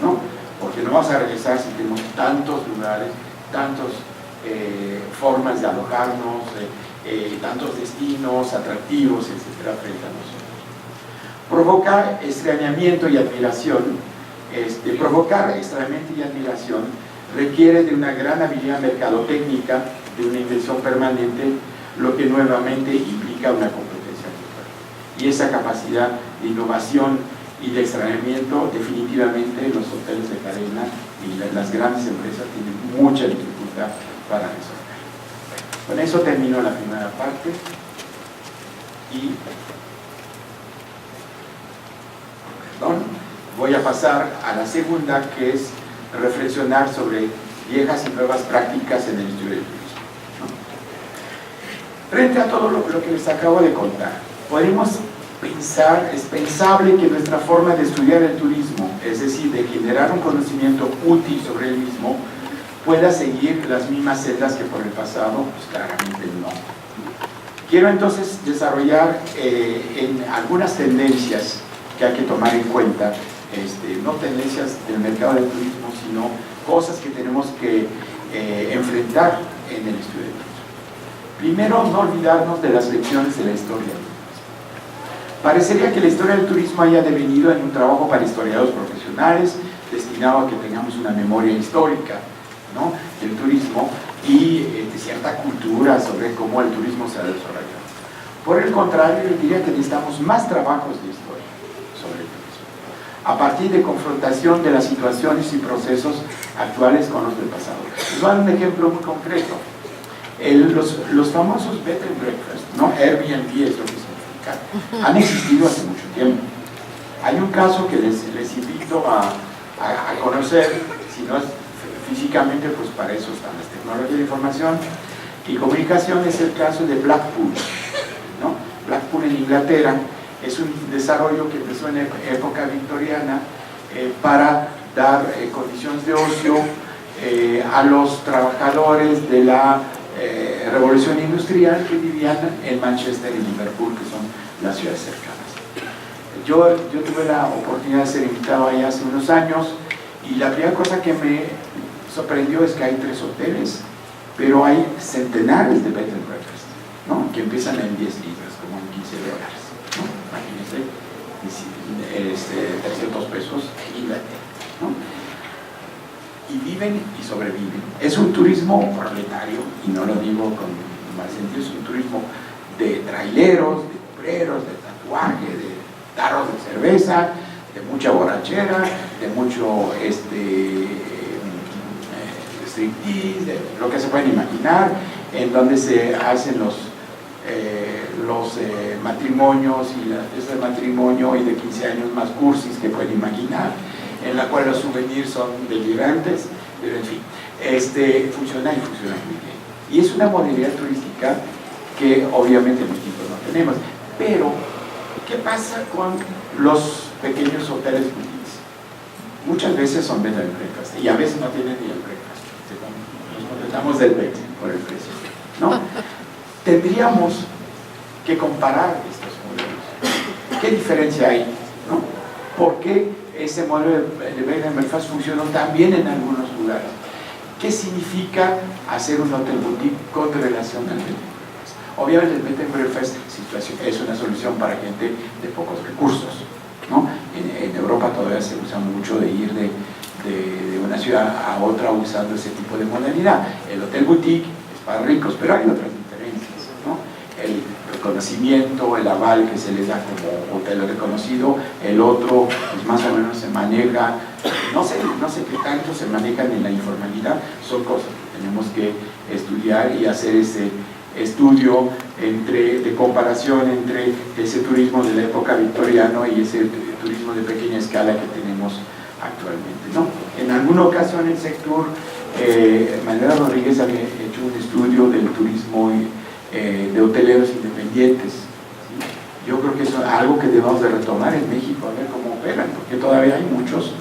¿no? Porque no vamos a regresar si tenemos tantos lugares, tantas formas de alojarnos, tantos destinos atractivos, etcétera, frente a nosotros. provoca extrañamiento y admiración. Provocar extrañamiento y admiración requiere de una gran habilidad mercadotécnica, de una inversión permanente, lo que nuevamente implica una competencia global. Y esa capacidad de innovación y de extrañamiento, definitivamente los hoteles de cadena y las grandes empresas tienen mucha dificultad para resolver. Con eso termino la primera parte y voy a pasar a la segunda, que es reflexionar sobre viejas y nuevas prácticas en el estudio del turismo, ¿no? Frente a todo lo que les acabo de contar, podemos pensar, es pensable que nuestra forma de estudiar el turismo, es decir, de generar un conocimiento útil sobre el mismo, pueda seguir las mismas sendas que por el pasado. Pues claramente no. Quiero entonces desarrollar en algunas tendencias que hay que tomar en cuenta, no tendencias del mercado del turismo, sino cosas que tenemos que enfrentar en el estudio del turismo. Primero, no olvidarnos de las lecciones de la historia del turismo. Parecería que la historia del turismo haya devenido en un trabajo para historiadores profesionales, destinado a que tengamos una memoria histórica, ¿no?, del turismo y de cierta cultura sobre cómo el turismo se ha desarrollado. Por el contrario, yo diría que necesitamos más trabajos de historia sobre el turismo, a partir de confrontación de las situaciones y procesos actuales con los del pasado. Les voy a dar un ejemplo muy concreto. Los famosos bed and breakfast, ¿no?, Airbnb es lo que significa, han existido hace mucho tiempo. Hay un caso que les invito a conocer, si no es físicamente, pues para eso están las tecnologías de información y comunicación. Es el caso de Blackpool, ¿no? Blackpool en Inglaterra es un desarrollo que empezó en época victoriana para dar condiciones de ocio a los trabajadores de la revolución industrial que vivían en Manchester y Liverpool, que son las ciudades cercanas. Yo tuve la oportunidad de ser invitado allá hace unos años y la primera cosa que me sorprendió es que hay 3 hoteles, pero hay centenares de bed and breakfast, ¿no?, que empiezan en 10 libras, como en $15, ¿no? Imagínense, 300 pesos en Inglaterra, ¿no? Y viven y sobreviven. Es un turismo proletario, y no lo digo con mal sentido, es un turismo de traileros, de obreros, de tatuaje, de tarros de cerveza, de mucha borrachera, de mucho striptease, de lo que se pueden imaginar, en donde se hacen los matrimonios y las fiestas de matrimonio y de 15 años más cursis que pueden imaginar, en la cual los souvenirs son delirantes, pero en fin, funciona y funciona muy bien. Y es una modalidad turística que obviamente en México no tenemos. Pero, ¿qué pasa con los pequeños hoteles boutiques? Muchas veces son bed and breakfast y a veces no tienen ni el breakfast. Nos contentamos del bed por el precio, ¿no? Tendríamos que comparar estos modelos. ¿Qué diferencia hay, no? ¿Por qué ese modelo de bed and breakfast funcionó tan bien en algunos lugares? ¿Qué significa hacer un hotel boutique con relación al bed and breakfast? Obviamente el bed and breakfast es una solución para gente de pocos recursos, ¿no? En Europa todavía se usa mucho de ir de una ciudad a otra usando ese tipo de modalidad. El hotel boutique es para ricos, pero hay otras diferencias, ¿no? El reconocimiento, el aval que se les da como hotel reconocido, el otro pues más o menos se maneja, no sé qué tanto se manejan en la informalidad. Son cosas que tenemos que estudiar y hacer ese estudio de comparación entre ese turismo de la época victoriana y ese turismo de pequeña escala que tenemos actualmente, ¿no? En alguna ocasión el sector, Manuela Rodríguez había hecho un estudio del turismo de hoteleros independientes, ¿sí? Yo creo que eso es algo que debemos de retomar en México, a ver cómo operan, porque todavía hay muchos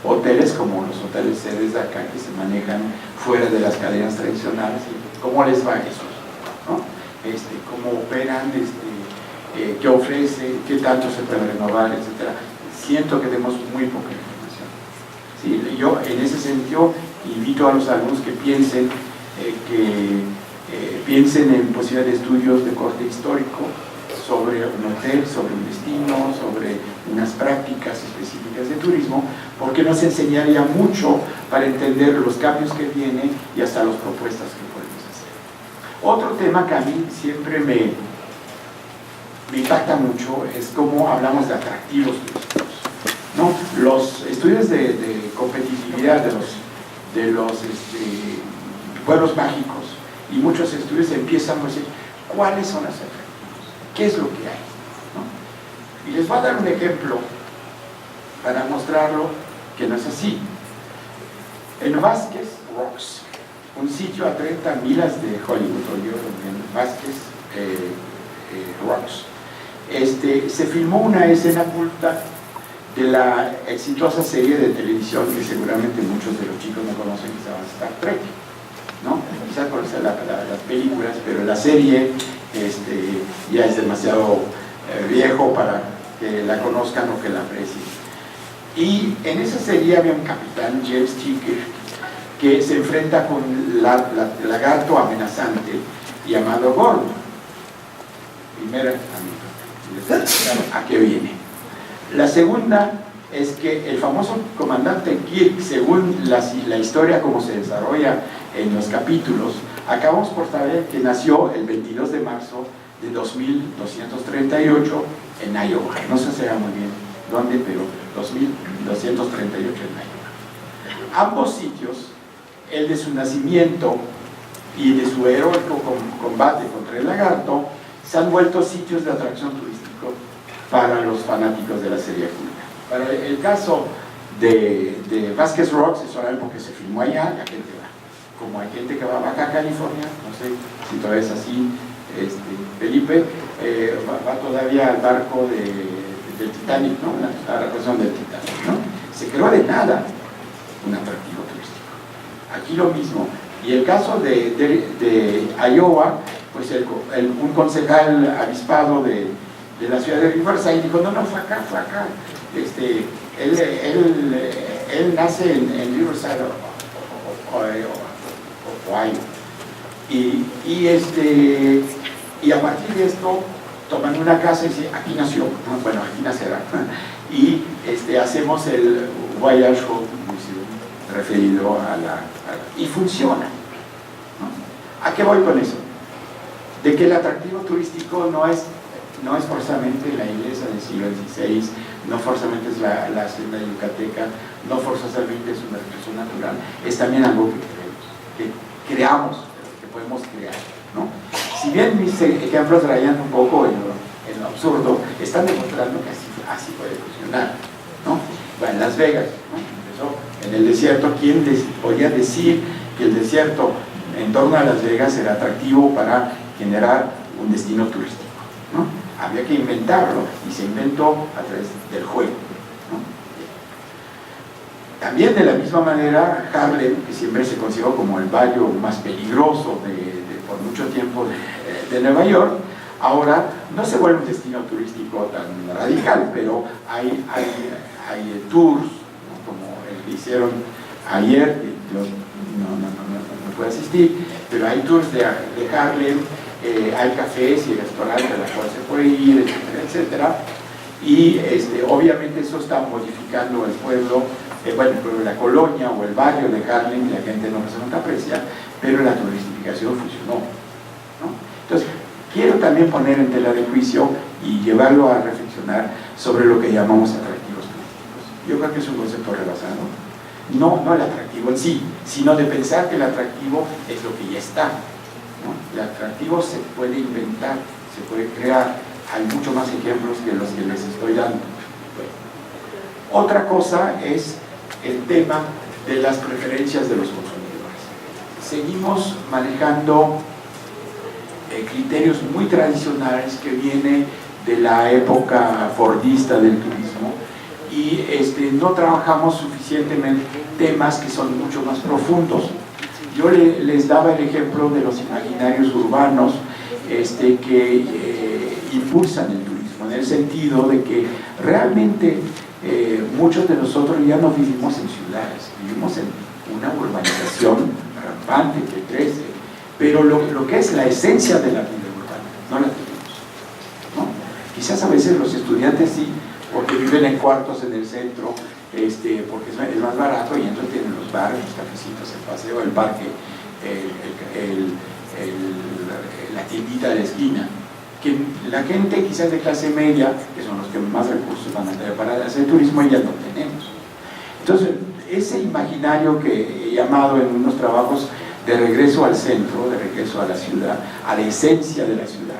hoteles como los hoteles sedes de acá que se manejan fuera de las cadenas tradicionales. ¿Cómo les va eso? ¿No? Cómo operan, qué ofrecen, qué tanto se puede renovar, etcétera. Siento que tenemos muy poca información. Sí, yo en ese sentido invito a los alumnos que piensen piensen en posibilidad de estudios de corte histórico sobre un hotel, sobre un destino, sobre unas prácticas específicas de turismo, porque nos enseñaría mucho para entender los cambios que vienen y hasta las propuestas que podemos hacer. Otro tema que a mí siempre me impacta mucho es cómo hablamos de atractivos turísticos, ¿no? Los estudios de competitividad de los pueblos mágicos y muchos estudios empiezan a decir cuáles son los atractivos, qué es lo que hay, ¿no? Y les voy a dar un ejemplo para mostrarlo que no es así. En Vázquez Rocks, un sitio a 30 millas de Hollywood, en Vázquez Rocks, se filmó una escena culta de la exitosa serie de televisión que seguramente muchos de los chicos no conocen, que se llama Star Trek, ¿no? Quizás conocen las películas, pero la serie ya es demasiado viejo para que la conozcan o que la aprecien. Y en esa serie había un capitán, James Ticker, que se enfrenta con el lagarto amenazante llamado Gorm. Primera, ¿a qué viene? La segunda es que el famoso comandante Kirk, según la historia como se desarrolla en los capítulos, acabamos por saber que nació el 22 de marzo de 2238 en Iowa. No se sabe muy bien dónde, pero 2238 en Iowa. Ambos sitios, el de su nacimiento y de su heroico combate contra el lagarto, se han vuelto sitios de atracción turístico para los fanáticos de la serie culta. Para el caso de Vázquez Rocks es solamente porque se filmó allá, la gente va. Como hay gente que va a Baja California, no sé si todavía es así, Felipe, va todavía al barco del Titanic, ¿no? La representación del Titanic, ¿no? Se creó de nada un atractivo turístico. Aquí lo mismo. Y el caso de Iowa, pues un concejal avispado de la ciudad de Riverside dijo, no, fue acá. Él nace en Riverside, Ohio. Y a partir de esto toman una casa y dicen, aquí nació, bueno, aquí nacerá. Y hacemos el Voyage Home Museum referido y funciona, ¿no? ¿A qué voy con eso? De que el atractivo turístico no es forzosamente la iglesia del siglo XVI, no forzosamente es la hacienda yucateca, no forzosamente es una recreación natural, es también algo que creamos, que podemos crear, ¿no? Si bien mis ejemplos rayan un poco en lo absurdo, están demostrando que así puede funcionar, ¿no? Bueno, en Las Vegas, ¿no? Empezó en el desierto. ¿Quién podía decir que el desierto en torno a Las Vegas era atractivo para generar un destino turístico, ¿no? Había que inventarlo y se inventó a través del juego, ¿no? También de la misma manera Harlem, que siempre se consideró como el barrio más peligroso por mucho tiempo de Nueva York, ahora no se vuelve un destino turístico tan radical, pero hay tours, ¿no? Como el que hicieron ayer, yo no puedo asistir, pero hay tours de Harlem, hay cafés y restaurantes a los cuales se puede ir, etcétera, etcétera. Y obviamente eso está modificando el pueblo, la colonia o el barrio de Harlem, y la gente no se aprecia, pero la turistificación funcionó, ¿no? Entonces, quiero también poner en tela de juicio y llevarlo a reflexionar sobre lo que llamamos atractivos turísticos. Yo creo que es un concepto rebasado, no el atractivo en sí, sino de pensar que el atractivo es lo que ya está, ¿no? El atractivo se puede inventar, se puede crear. Hay muchos más ejemplos que los que les estoy dando. Bueno. Otra cosa es el tema de las preferencias de los consumidores. Seguimos manejando criterios muy tradicionales que vienen de la época fordista del turismo y no trabajamos suficientemente temas que son mucho más profundos. Yo les daba el ejemplo de los imaginarios urbanos que impulsan el turismo, en el sentido de que realmente muchos de nosotros ya no vivimos en ciudades, vivimos en una urbanización rampante que crece, pero lo que es la esencia de la vida urbana no la tenemos, ¿no? Quizás a veces los estudiantes sí, porque viven en cuartos en el centro, porque es más barato, y entonces tienen los bares, los cafecitos, el paseo, el parque, la tiendita de la esquina. Que la gente quizás de clase media, que son los que más recursos van a tener para hacer turismo, ya no tenemos. Entonces, ese imaginario que he llamado en unos trabajos de regreso al centro, de regreso a la ciudad, a la esencia de la ciudad,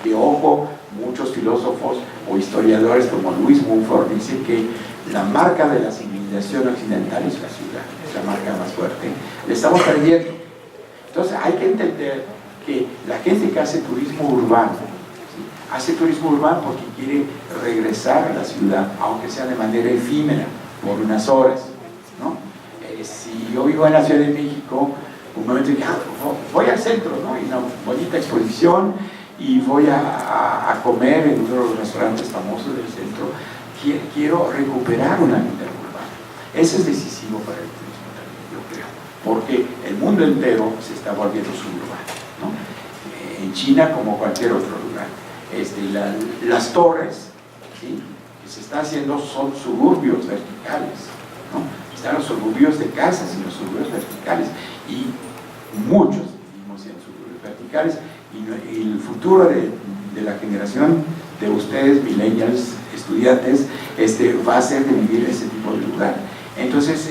que ojo, muchos filósofos o historiadores como Luis Mumford dicen que la marca de la civilización occidental es la ciudad, es la marca más fuerte, le estamos perdiendo. Entonces hay que entender que la gente que hace turismo urbano, ¿sí?, hace turismo urbano porque quiere regresar a la ciudad, aunque sea de manera efímera, por unas horas, ¿no? Si yo vivo en la Ciudad de México, un momento dije, voy al centro, ¿no? Y una bonita exposición, y voy a comer en uno de los restaurantes famosos del centro. Quiero recuperar una vida urbana. Eso es decisivo para el turismo también, yo creo, porque el mundo entero se está volviendo suburbano, ¿no? En China, como cualquier otro lugar, las torres, ¿sí?, que se está haciendo son suburbios verticales, ¿no? Están los suburbios de casas y los suburbios verticales, y muchos vivimos en suburbios verticales, y el futuro de la generación de ustedes, millennials, estudiantes, va a ser de vivir en ese tipo de lugar. Entonces,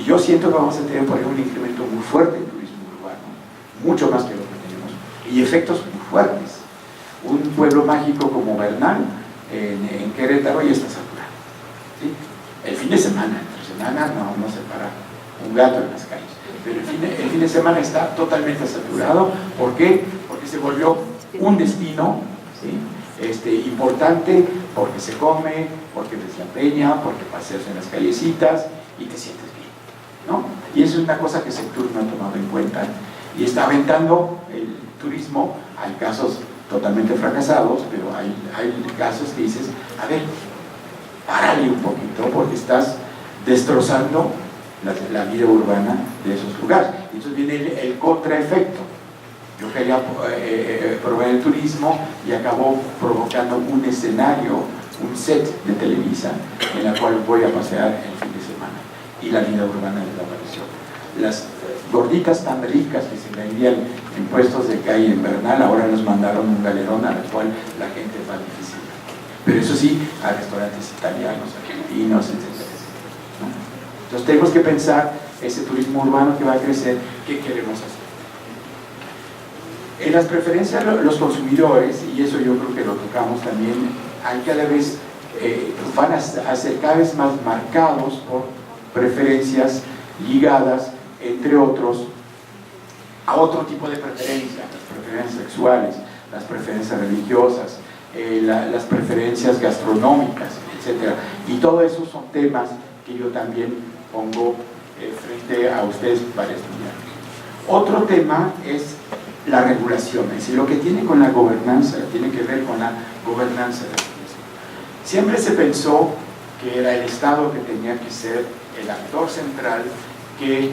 yo siento que vamos a tener, por ejemplo, un incremento muy fuerte en turismo urbano, mucho más que lo que tenemos, y efectos muy fuertes. Un pueblo mágico como Bernal, en Querétaro, ya está saturado, ¿sí? El fin de semana, entre semana no se para un gato en las calles, pero el fin de semana está totalmente saturado. ¿Por qué? Porque se volvió un destino, ¿sí?, importante, porque se come, porque ves la peña, porque paseas en las callecitas y te sientes bien, ¿no? Y eso es una cosa que Sectur no ha tomado en cuenta y está aventando el turismo. Hay casos totalmente fracasados, pero hay casos que dices, a ver, párale un poquito, porque estás destrozando la vida urbana de esos lugares. Entonces viene el contraefecto. Yo quería promover el turismo y acabó provocando un escenario, un set de Televisa en la cual voy a pasear el fin de semana, y la vida urbana desapareció. Las gorditas tan ricas que se vendían en puestos de calle en Bernal, ahora nos mandaron un galerón al cual la gente va difícil. Pero eso sí, a restaurantes italianos, argentinos, etc., ¿no? Entonces tenemos que pensar ese turismo urbano que va a crecer, ¿qué queremos hacer? En las preferencias los consumidores, y eso yo creo que lo tocamos también, hay cada vez, van a ser cada vez más marcados por preferencias ligadas, entre otros, a otro tipo de preferencias, las preferencias sexuales, las preferencias religiosas, las preferencias gastronómicas, etc. Y todo eso son temas que yo también pongo frente a ustedes para estudiar. Otro tema es la regulación, es decir, lo que tiene con la gobernanza, tiene que ver con la gobernanza del turismo. Siempre se pensó que era el Estado que tenía que ser el actor central que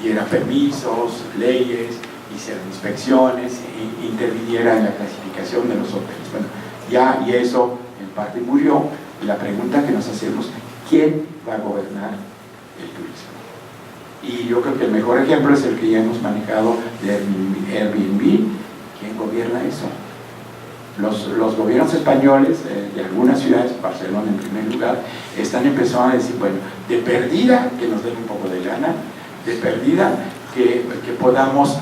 diera permisos, leyes, hiciera inspecciones, interviniera en la clasificación de los hoteles. Bueno, ya y eso en parte murió. La pregunta que nos hacemos, ¿quién va a gobernar el turismo? Y yo creo que el mejor ejemplo es el que ya hemos manejado de Airbnb. ¿Quién gobierna eso? Los gobiernos españoles de algunas ciudades, Barcelona en primer lugar, están empezando a decir, bueno, de perdida que nos den un poco de lana, de perdida que podamos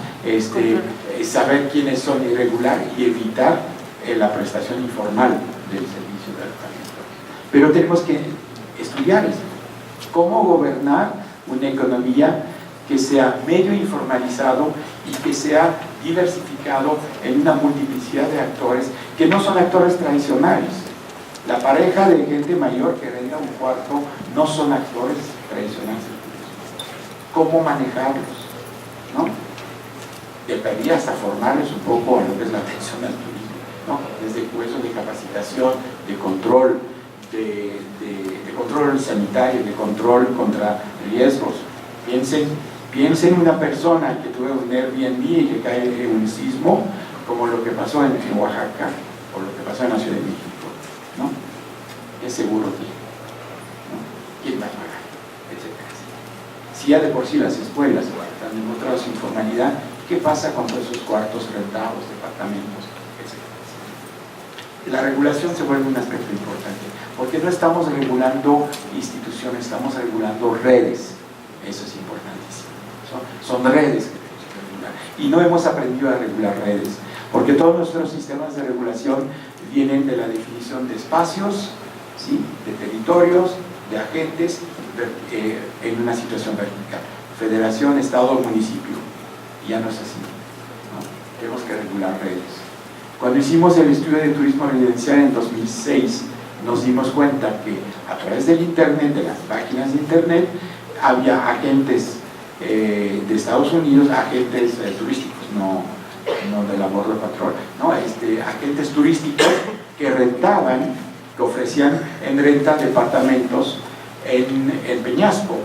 saber quiénes son irregulares y evitar la prestación informal del servicio de alojamiento. Pero tenemos que estudiar esto, cómo gobernar una economía que sea medio informalizado y que sea diversificado en una multiplicidad de actores que no son actores tradicionales. La pareja de gente mayor que renta un cuarto no son actores tradicionales. ¿Cómo manejarlos? ¿No? Debería hasta formarles un poco a lo que es la atención al turismo, ¿no? Desde cursos de capacitación, de control, de control sanitario, de control contra riesgos. Piensen en una persona que tuvo un Airbnb y que cae en un sismo, como lo que pasó en Oaxaca o lo que pasó en la Ciudad de México, ¿no? ¿Qué seguro tiene? ¿No? ¿Quién va a pagar? Etcétera. Si ya de por sí las escuelas están demostrando su informalidad, ¿qué pasa con todos esos cuartos rentados, departamentos, etcétera? La regulación se vuelve un aspecto importante, porque no estamos regulando instituciones, estamos regulando redes. Eso es importantísimo. Son redes que tenemos que regular. Y no hemos aprendido a regular redes, porque todos nuestros sistemas de regulación vienen de la definición de espacios, ¿sí?, de territorios, de agentes, en una situación vertical. Federación, Estado, municipio. Y ya no es así, ¿no? Tenemos que regular redes. Cuando hicimos el estudio de turismo residencial en 2006, nos dimos cuenta que a través del Internet, de las páginas de Internet, había agentes de Estados Unidos, agentes turísticos, no de la Border Patrol, ¿no? Agentes turísticos que rentaban, que ofrecían en renta departamentos en Peñasco,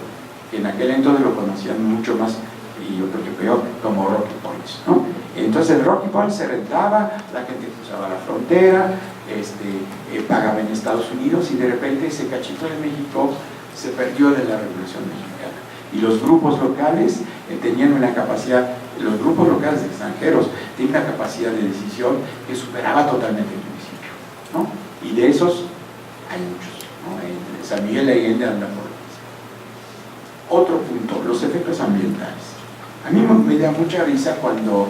que en aquel entonces lo conocían mucho más, y yo creo que peor, como Rocky Points, ¿no? Entonces el Rocky Point se rentaba, la gente cruzaba la frontera, pagaba en Estados Unidos, y de repente ese cachito de México se perdió de la regulación mexicana. Y los grupos locales tenían una capacidad, los grupos locales extranjeros tienen una capacidad de decisión que superaba totalmente el municipio, ¿no? Y de esos hay muchos, ¿no? En San Miguel de Allende anda por eso. Otro punto, los efectos ambientales. A mí me da mucha risa cuando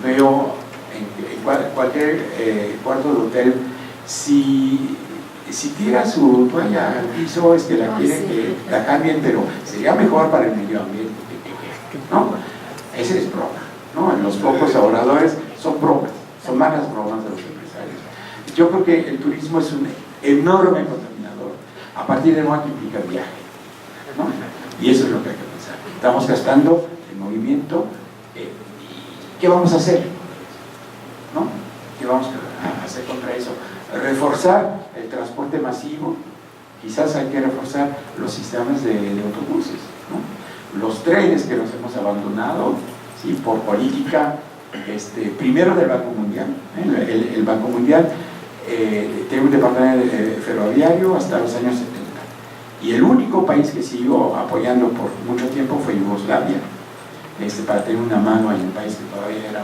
veo en cualquier cuarto de hotel, si tira su toalla al piso, la quieren que la cambien, pero sería mejor para el medio ambiente, ¿no? Esa es broma, ¿no? Los pocos ahorradores son bromas, son malas bromas de los empresarios. Yo creo que el turismo es un enorme contaminador, a partir de no que implica viaje, ¿no? Y eso es lo que hay que pensar. Estamos gastando el movimiento, ¿qué vamos a hacer? ¿No? ¿Qué vamos a hacer contra eso? Reforzar el transporte masivo, quizás hay que reforzar los sistemas de autobuses, ¿no? Los trenes que nos hemos abandonado, ¿sí?, por política, primero del Banco Mundial, el Banco Mundial tiene un departamento ferroviario hasta los años 70, y el único país que siguió apoyando por mucho tiempo fue Yugoslavia, para tener una mano en el país que todavía era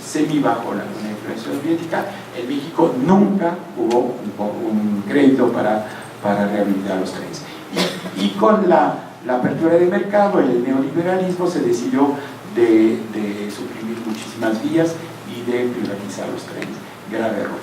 semi bajo la influencia soviética. En México nunca hubo un crédito para rehabilitar los trenes. Y con la apertura de mercado, el neoliberalismo, se decidió de suprimir muchísimas vías y de privatizar los trenes. Grave error,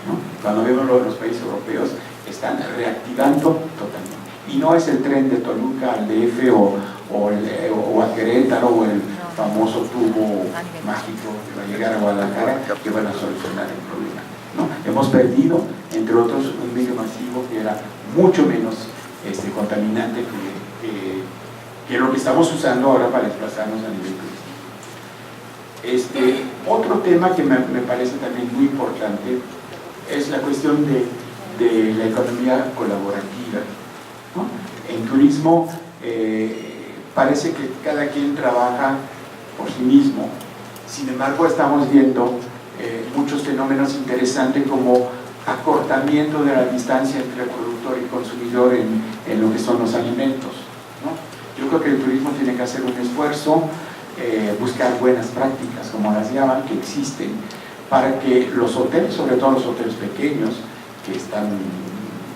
¿no? Cuando vemos los países europeos, están reactivando totalmente. Y no es el tren de Toluca al DF o a Querétaro, o el famoso tubo mágico que va a llegar a Guadalajara, que van a solucionar el problema, ¿no? Hemos perdido, entre otros, un medio masivo que era mucho menos contaminante que lo que estamos usando ahora para desplazarnos a nivel turístico. Otro tema que me parece también muy importante es la cuestión de la economía colaborativa, ¿no? En turismo parece que cada quien trabaja por sí mismo. Sin embargo, estamos viendo muchos fenómenos interesantes, como acortamiento de la distancia entre productor y consumidor en lo que son los alimentos, ¿no? Yo creo que el turismo tiene que hacer un esfuerzo, buscar buenas prácticas, como las llaman, que existen, para que los hoteles, sobre todo los hoteles pequeños que están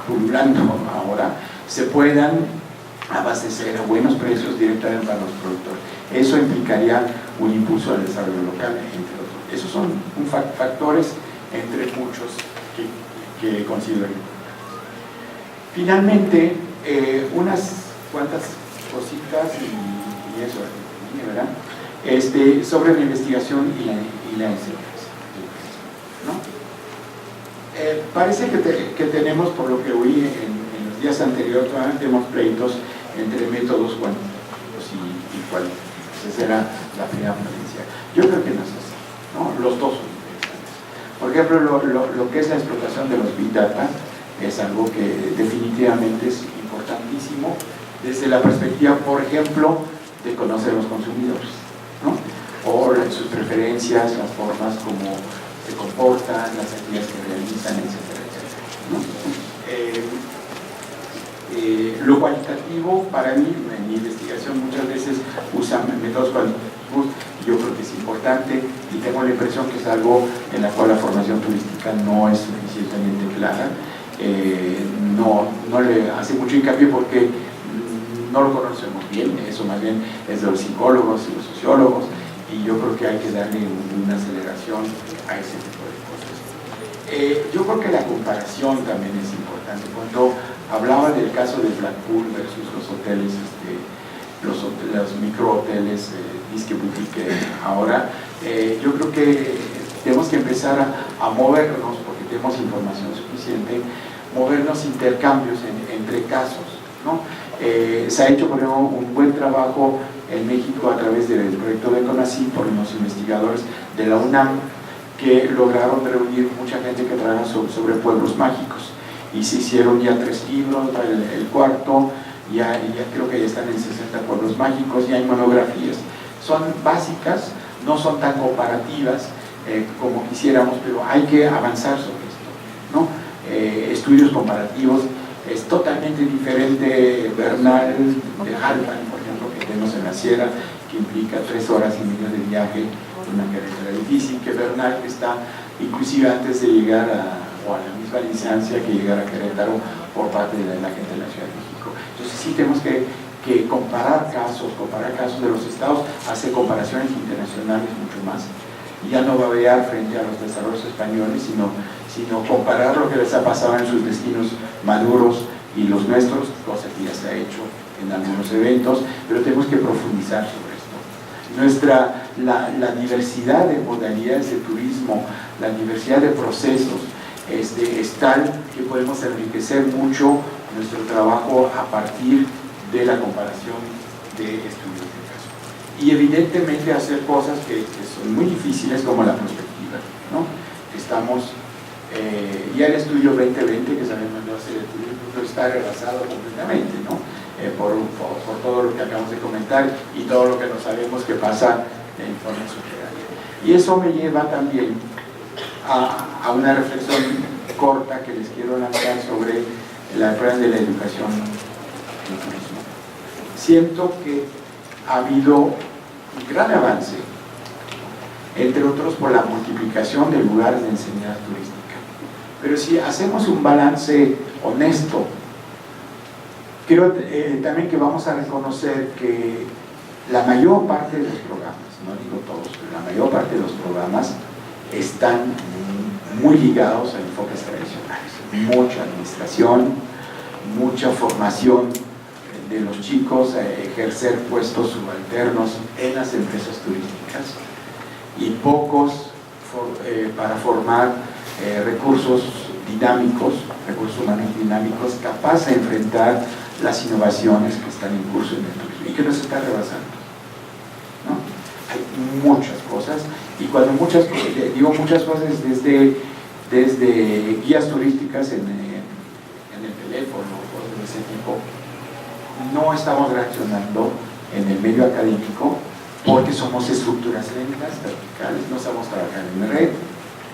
pululando ahora, se puedan abastecer a buenos precios directamente para los productores. Eso implicaría un impulso al desarrollo local, entre otros. Esos son factores entre muchos que considero importantes. Finalmente, unas cuantas cositas y eso, ¿verdad? Sobre la investigación y la enseñanza, ¿no? Parece que tenemos, por lo que oí en los días anteriores, todavía tenemos pleitos entre métodos cuantitativos y cualitativos. Esa será la primera ponencia. Yo creo que no es así, ¿no? Los dos son interesantes. Por ejemplo, lo que es la explotación de los Big Data es algo que definitivamente es importantísimo desde la perspectiva, por ejemplo, de conocer a los consumidores, ¿no? por sus preferencias, las formas como se comportan, las actividades que realizan, etcétera, etcétera, ¿no? Lo cualitativo, para mí, en mi investigación muchas veces usan métodos cualitativos, yo creo que es importante y tengo la impresión que es algo en la cual la formación turística no es suficientemente clara. No le hace mucho hincapié porque no lo conocemos bien, eso más bien es de los psicólogos y los sociólogos, y yo creo que hay que darle una aceleración a ese tipo de cosas. Yo creo que la comparación también es importante. Cuando hablaba del caso de Blackpool versus los hoteles, los microhoteles, disque boutique ahora, yo creo que tenemos que empezar a movernos, porque tenemos información suficiente, movernos intercambios entre casos, ¿no? Se ha hecho, por ejemplo, un buen trabajo en México a través del proyecto de CONACYT por unos investigadores de la UNAM que lograron reunir mucha gente que trabaja sobre pueblos mágicos, y se hicieron ya 3 libros, el cuarto ya creo que ya están en 60 pueblos mágicos, y hay monografías, son básicas, no son tan comparativas como quisiéramos, pero hay que avanzar sobre esto, ¿no? Estudios comparativos. Es totalmente diferente Bernal de Halban, por ejemplo, que tenemos en la Sierra, que implica 3 horas y media de viaje, una carretera difícil, que Bernal está inclusive antes de llegar a la misma distancia que llegar a Querétaro por parte de la gente de la Ciudad de México. Entonces sí tenemos que comparar casos de los estados, hacer comparaciones internacionales mucho más. Y ya no babear frente a los desarrollos españoles, sino comparar lo que les ha pasado en sus destinos maduros y los nuestros, cosa que ya se ha hecho en algunos eventos, pero tenemos que profundizar sobre esto. La diversidad de modalidades de turismo, la diversidad de procesos es tal que podemos enriquecer mucho nuestro trabajo a partir de la comparación de estudios de caso. Y evidentemente hacer cosas que son muy difíciles, como la prospectiva, ¿no? Estamos, ya el estudio 2020 que sabemos no hacer el estudio está rebasado completamente, ¿no? Por todo lo que acabamos de comentar y todo lo que no sabemos que pasa en forma subterránea. Y eso me lleva también a una reflexión corta que les quiero lanzar sobre la prueba de la educación en turismo. Siento que ha habido un gran avance, entre otros por la multiplicación de lugares de enseñanza turística. Pero si hacemos un balance honesto, creo también que vamos a reconocer que la mayor parte de los programas, no digo todos, pero la mayor parte de los programas están muy ligados a enfoques tradicionales. Mucha administración, mucha formación de los chicos a ejercer puestos subalternos en las empresas turísticas, y pocos para formar recursos humanos dinámicos capaces de enfrentar las innovaciones que están en curso en el turismo y que nos están rebasando, ¿no? Hay muchas cosas, y cuando digo muchas cosas, desde guías turísticas en el teléfono, cosas de ese tipo, no estamos reaccionando en el medio académico porque somos estructuras lentas, verticales, no sabemos trabajar en red,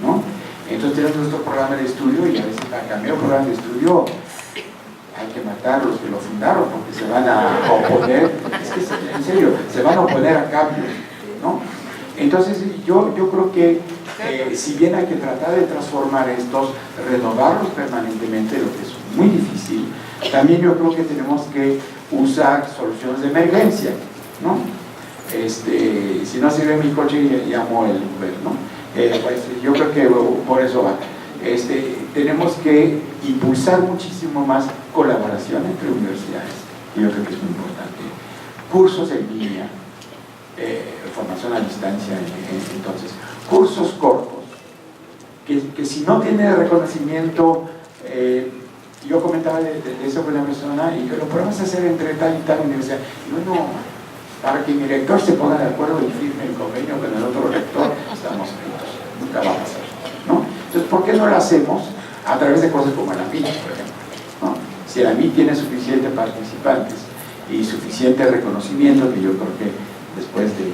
¿no? Entonces tenemos nuestro programa de estudio, y a veces para cambiar el programa de estudio hay que matar a los que lo fundaron, porque se van a oponer, es que en serio, se van a oponer a cambios, ¿no? Entonces yo creo que si bien hay que tratar de transformar estos, renovarlos permanentemente, lo que es muy difícil, también yo creo que tenemos que usar soluciones de emergencia, ¿no? Si no sirve mi coche, llamo el Uber, ¿no? Pues yo creo que por eso va. Tenemos que impulsar muchísimo más colaboración entre universidades, y yo creo que es muy importante. Cursos en línea, formación a distancia, entonces, cursos cortos, que si no tiene reconocimiento, yo comentaba de eso con una persona, y que lo podemos hacer entre tal y tal universidad. Y bueno, para que mi rector se ponga de acuerdo y firme el convenio con el otro rector, estamos fritos, nunca va a pasar, ¿no? Entonces, ¿por qué no lo hacemos a través de cosas como la MIT, por ejemplo, ¿no? Si la MIT tiene suficientes participantes y suficiente reconocimiento, que yo creo que después de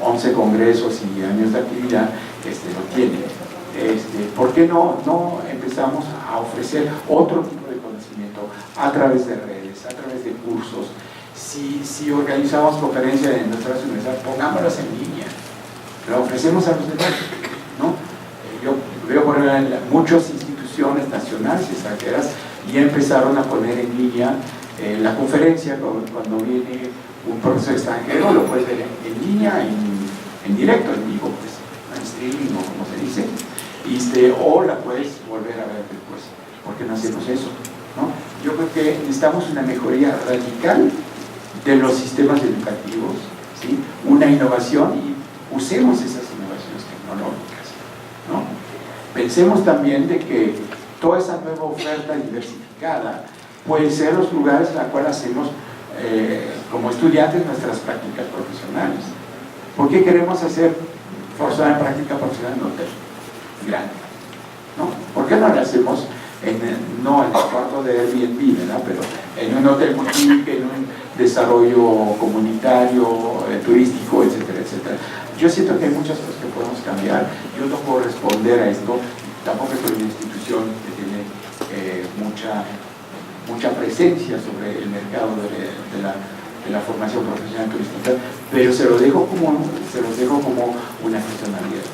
11 congresos y años de actividad, lo tiene. ¿Por qué no empezamos a ofrecer otro tipo de conocimiento a través de redes, a través de cursos? Si organizamos conferencias en nuestras universidades, pongámoslas en línea, lo ofrecemos a los demás, ¿no? Yo veo por ejemplo muchas instituciones nacionales y extranjeras ya empezaron a poner en línea la conferencia. Cuando viene un profesor extranjero lo puedes ver en línea, en directo, en vivo, pues, en streaming o como se dice, o la puedes volver a ver después. ¿Por qué no hacemos eso? ¿No? Yo creo que necesitamos una mejoría radical de los sistemas educativos, ¿sí? Una innovación, y usemos esas innovaciones tecnológicas, ¿no? Pensemos también de que toda esa nueva oferta diversificada puede ser los lugares en los cuales hacemos como estudiantes nuestras prácticas profesionales. ¿Por qué queremos hacer forzada práctica profesional en un hotel grande? ¿No? ¿Por qué no lo hacemos no en el cuarto de Airbnb, ¿verdad? Pero en un hotel boutique, en un desarrollo comunitario, turístico, etcétera, etcétera? Yo siento que hay muchas cosas que podemos cambiar. Yo no puedo responder a esto, tampoco soy una institución que tiene mucha presencia sobre el mercado de la formación profesional turística, pero se los dejo como una funcionalidad.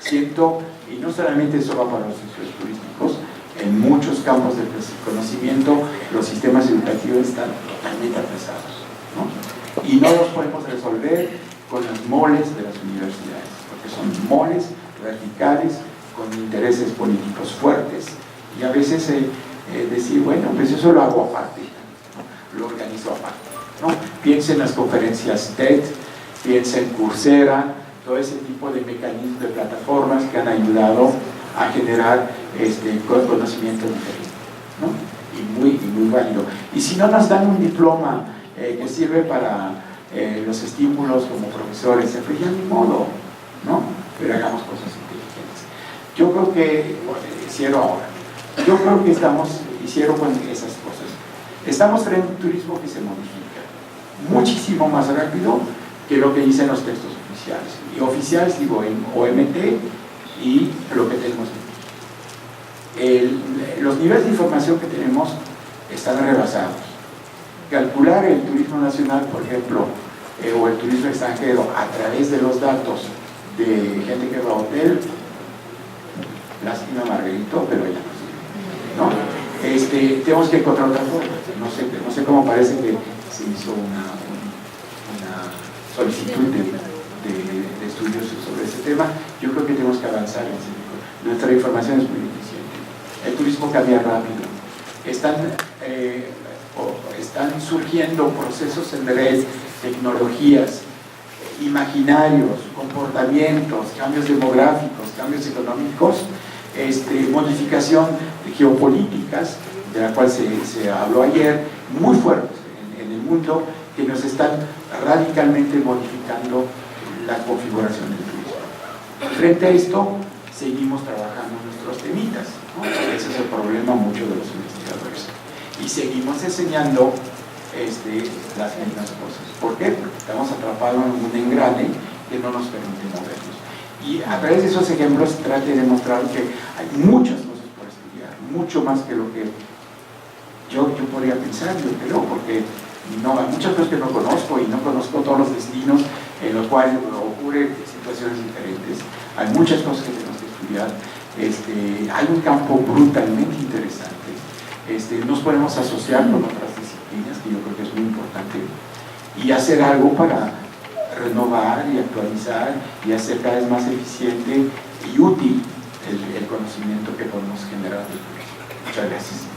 Siento, y no solamente eso va para los estudios turísticos, en muchos campos del conocimiento los sistemas educativos están totalmente atrasados, ¿no? Y no los podemos resolver con los moles de las universidades, porque son moles verticales con intereses políticos fuertes, y a veces decir, bueno, pues eso lo hago aparte, ¿no? Lo organizo aparte, ¿no? Piensa en las conferencias TED, piensa en Coursera, todo ese tipo de mecanismos, de plataformas que han ayudado a generar conocimiento diferente, ¿no? Y muy válido. Y si no nos dan un diploma que sirve para los estímulos como profesores, pues ya ni modo, ¿no? Pero hagamos cosas inteligentes. Yo creo que, cierro ahora, yo creo que hicieron con esas cosas. Estamos frente a un turismo que se modifica muchísimo más rápido que lo que dicen los textos oficiales. Y oficiales digo en OMT y lo que tenemos aquí. Los niveles de información que tenemos están rebasados. Calcular el turismo nacional, por ejemplo, o el turismo extranjero a través de los datos de gente que va a hotel, lástima Margarito, pero ya no sirve, ¿no? Tenemos que encontrar otra forma. No sé cómo parece que se hizo una solicitud de estudios sobre ese tema. Yo creo que tenemos que avanzar en ese tipo. Nuestra información es muy eficiente. El turismo cambia rápido. Están surgiendo procesos en red, tecnologías, imaginarios, comportamientos, cambios demográficos, cambios económicos, modificación de geopolíticas, de la cual se habló ayer, muy fuertes en el mundo, que nos están radicalmente modificando la configuración del turismo. Frente a esto, seguimos trabajando en nuestros temitas, ¿no? Ese es el problema mucho de los investigadores. Y seguimos enseñando las mismas cosas. ¿Por qué? Porque estamos atrapados en un engrane que no nos permite movernos. Y a través de esos ejemplos trate de demostrar que hay muchas cosas por estudiar, mucho más que lo que yo podría pensar, yo creo, porque no, hay muchas cosas que no conozco y no conozco todos los destinos en los cuales ocurren situaciones diferentes. Hay muchas cosas que tenemos que estudiar. Hay un campo brutalmente interesante. Nos podemos asociar con otras disciplinas, que yo creo que es muy importante, y hacer algo para renovar y actualizar y hacer cada vez más eficiente y útil el conocimiento que podemos generar. Muchas gracias.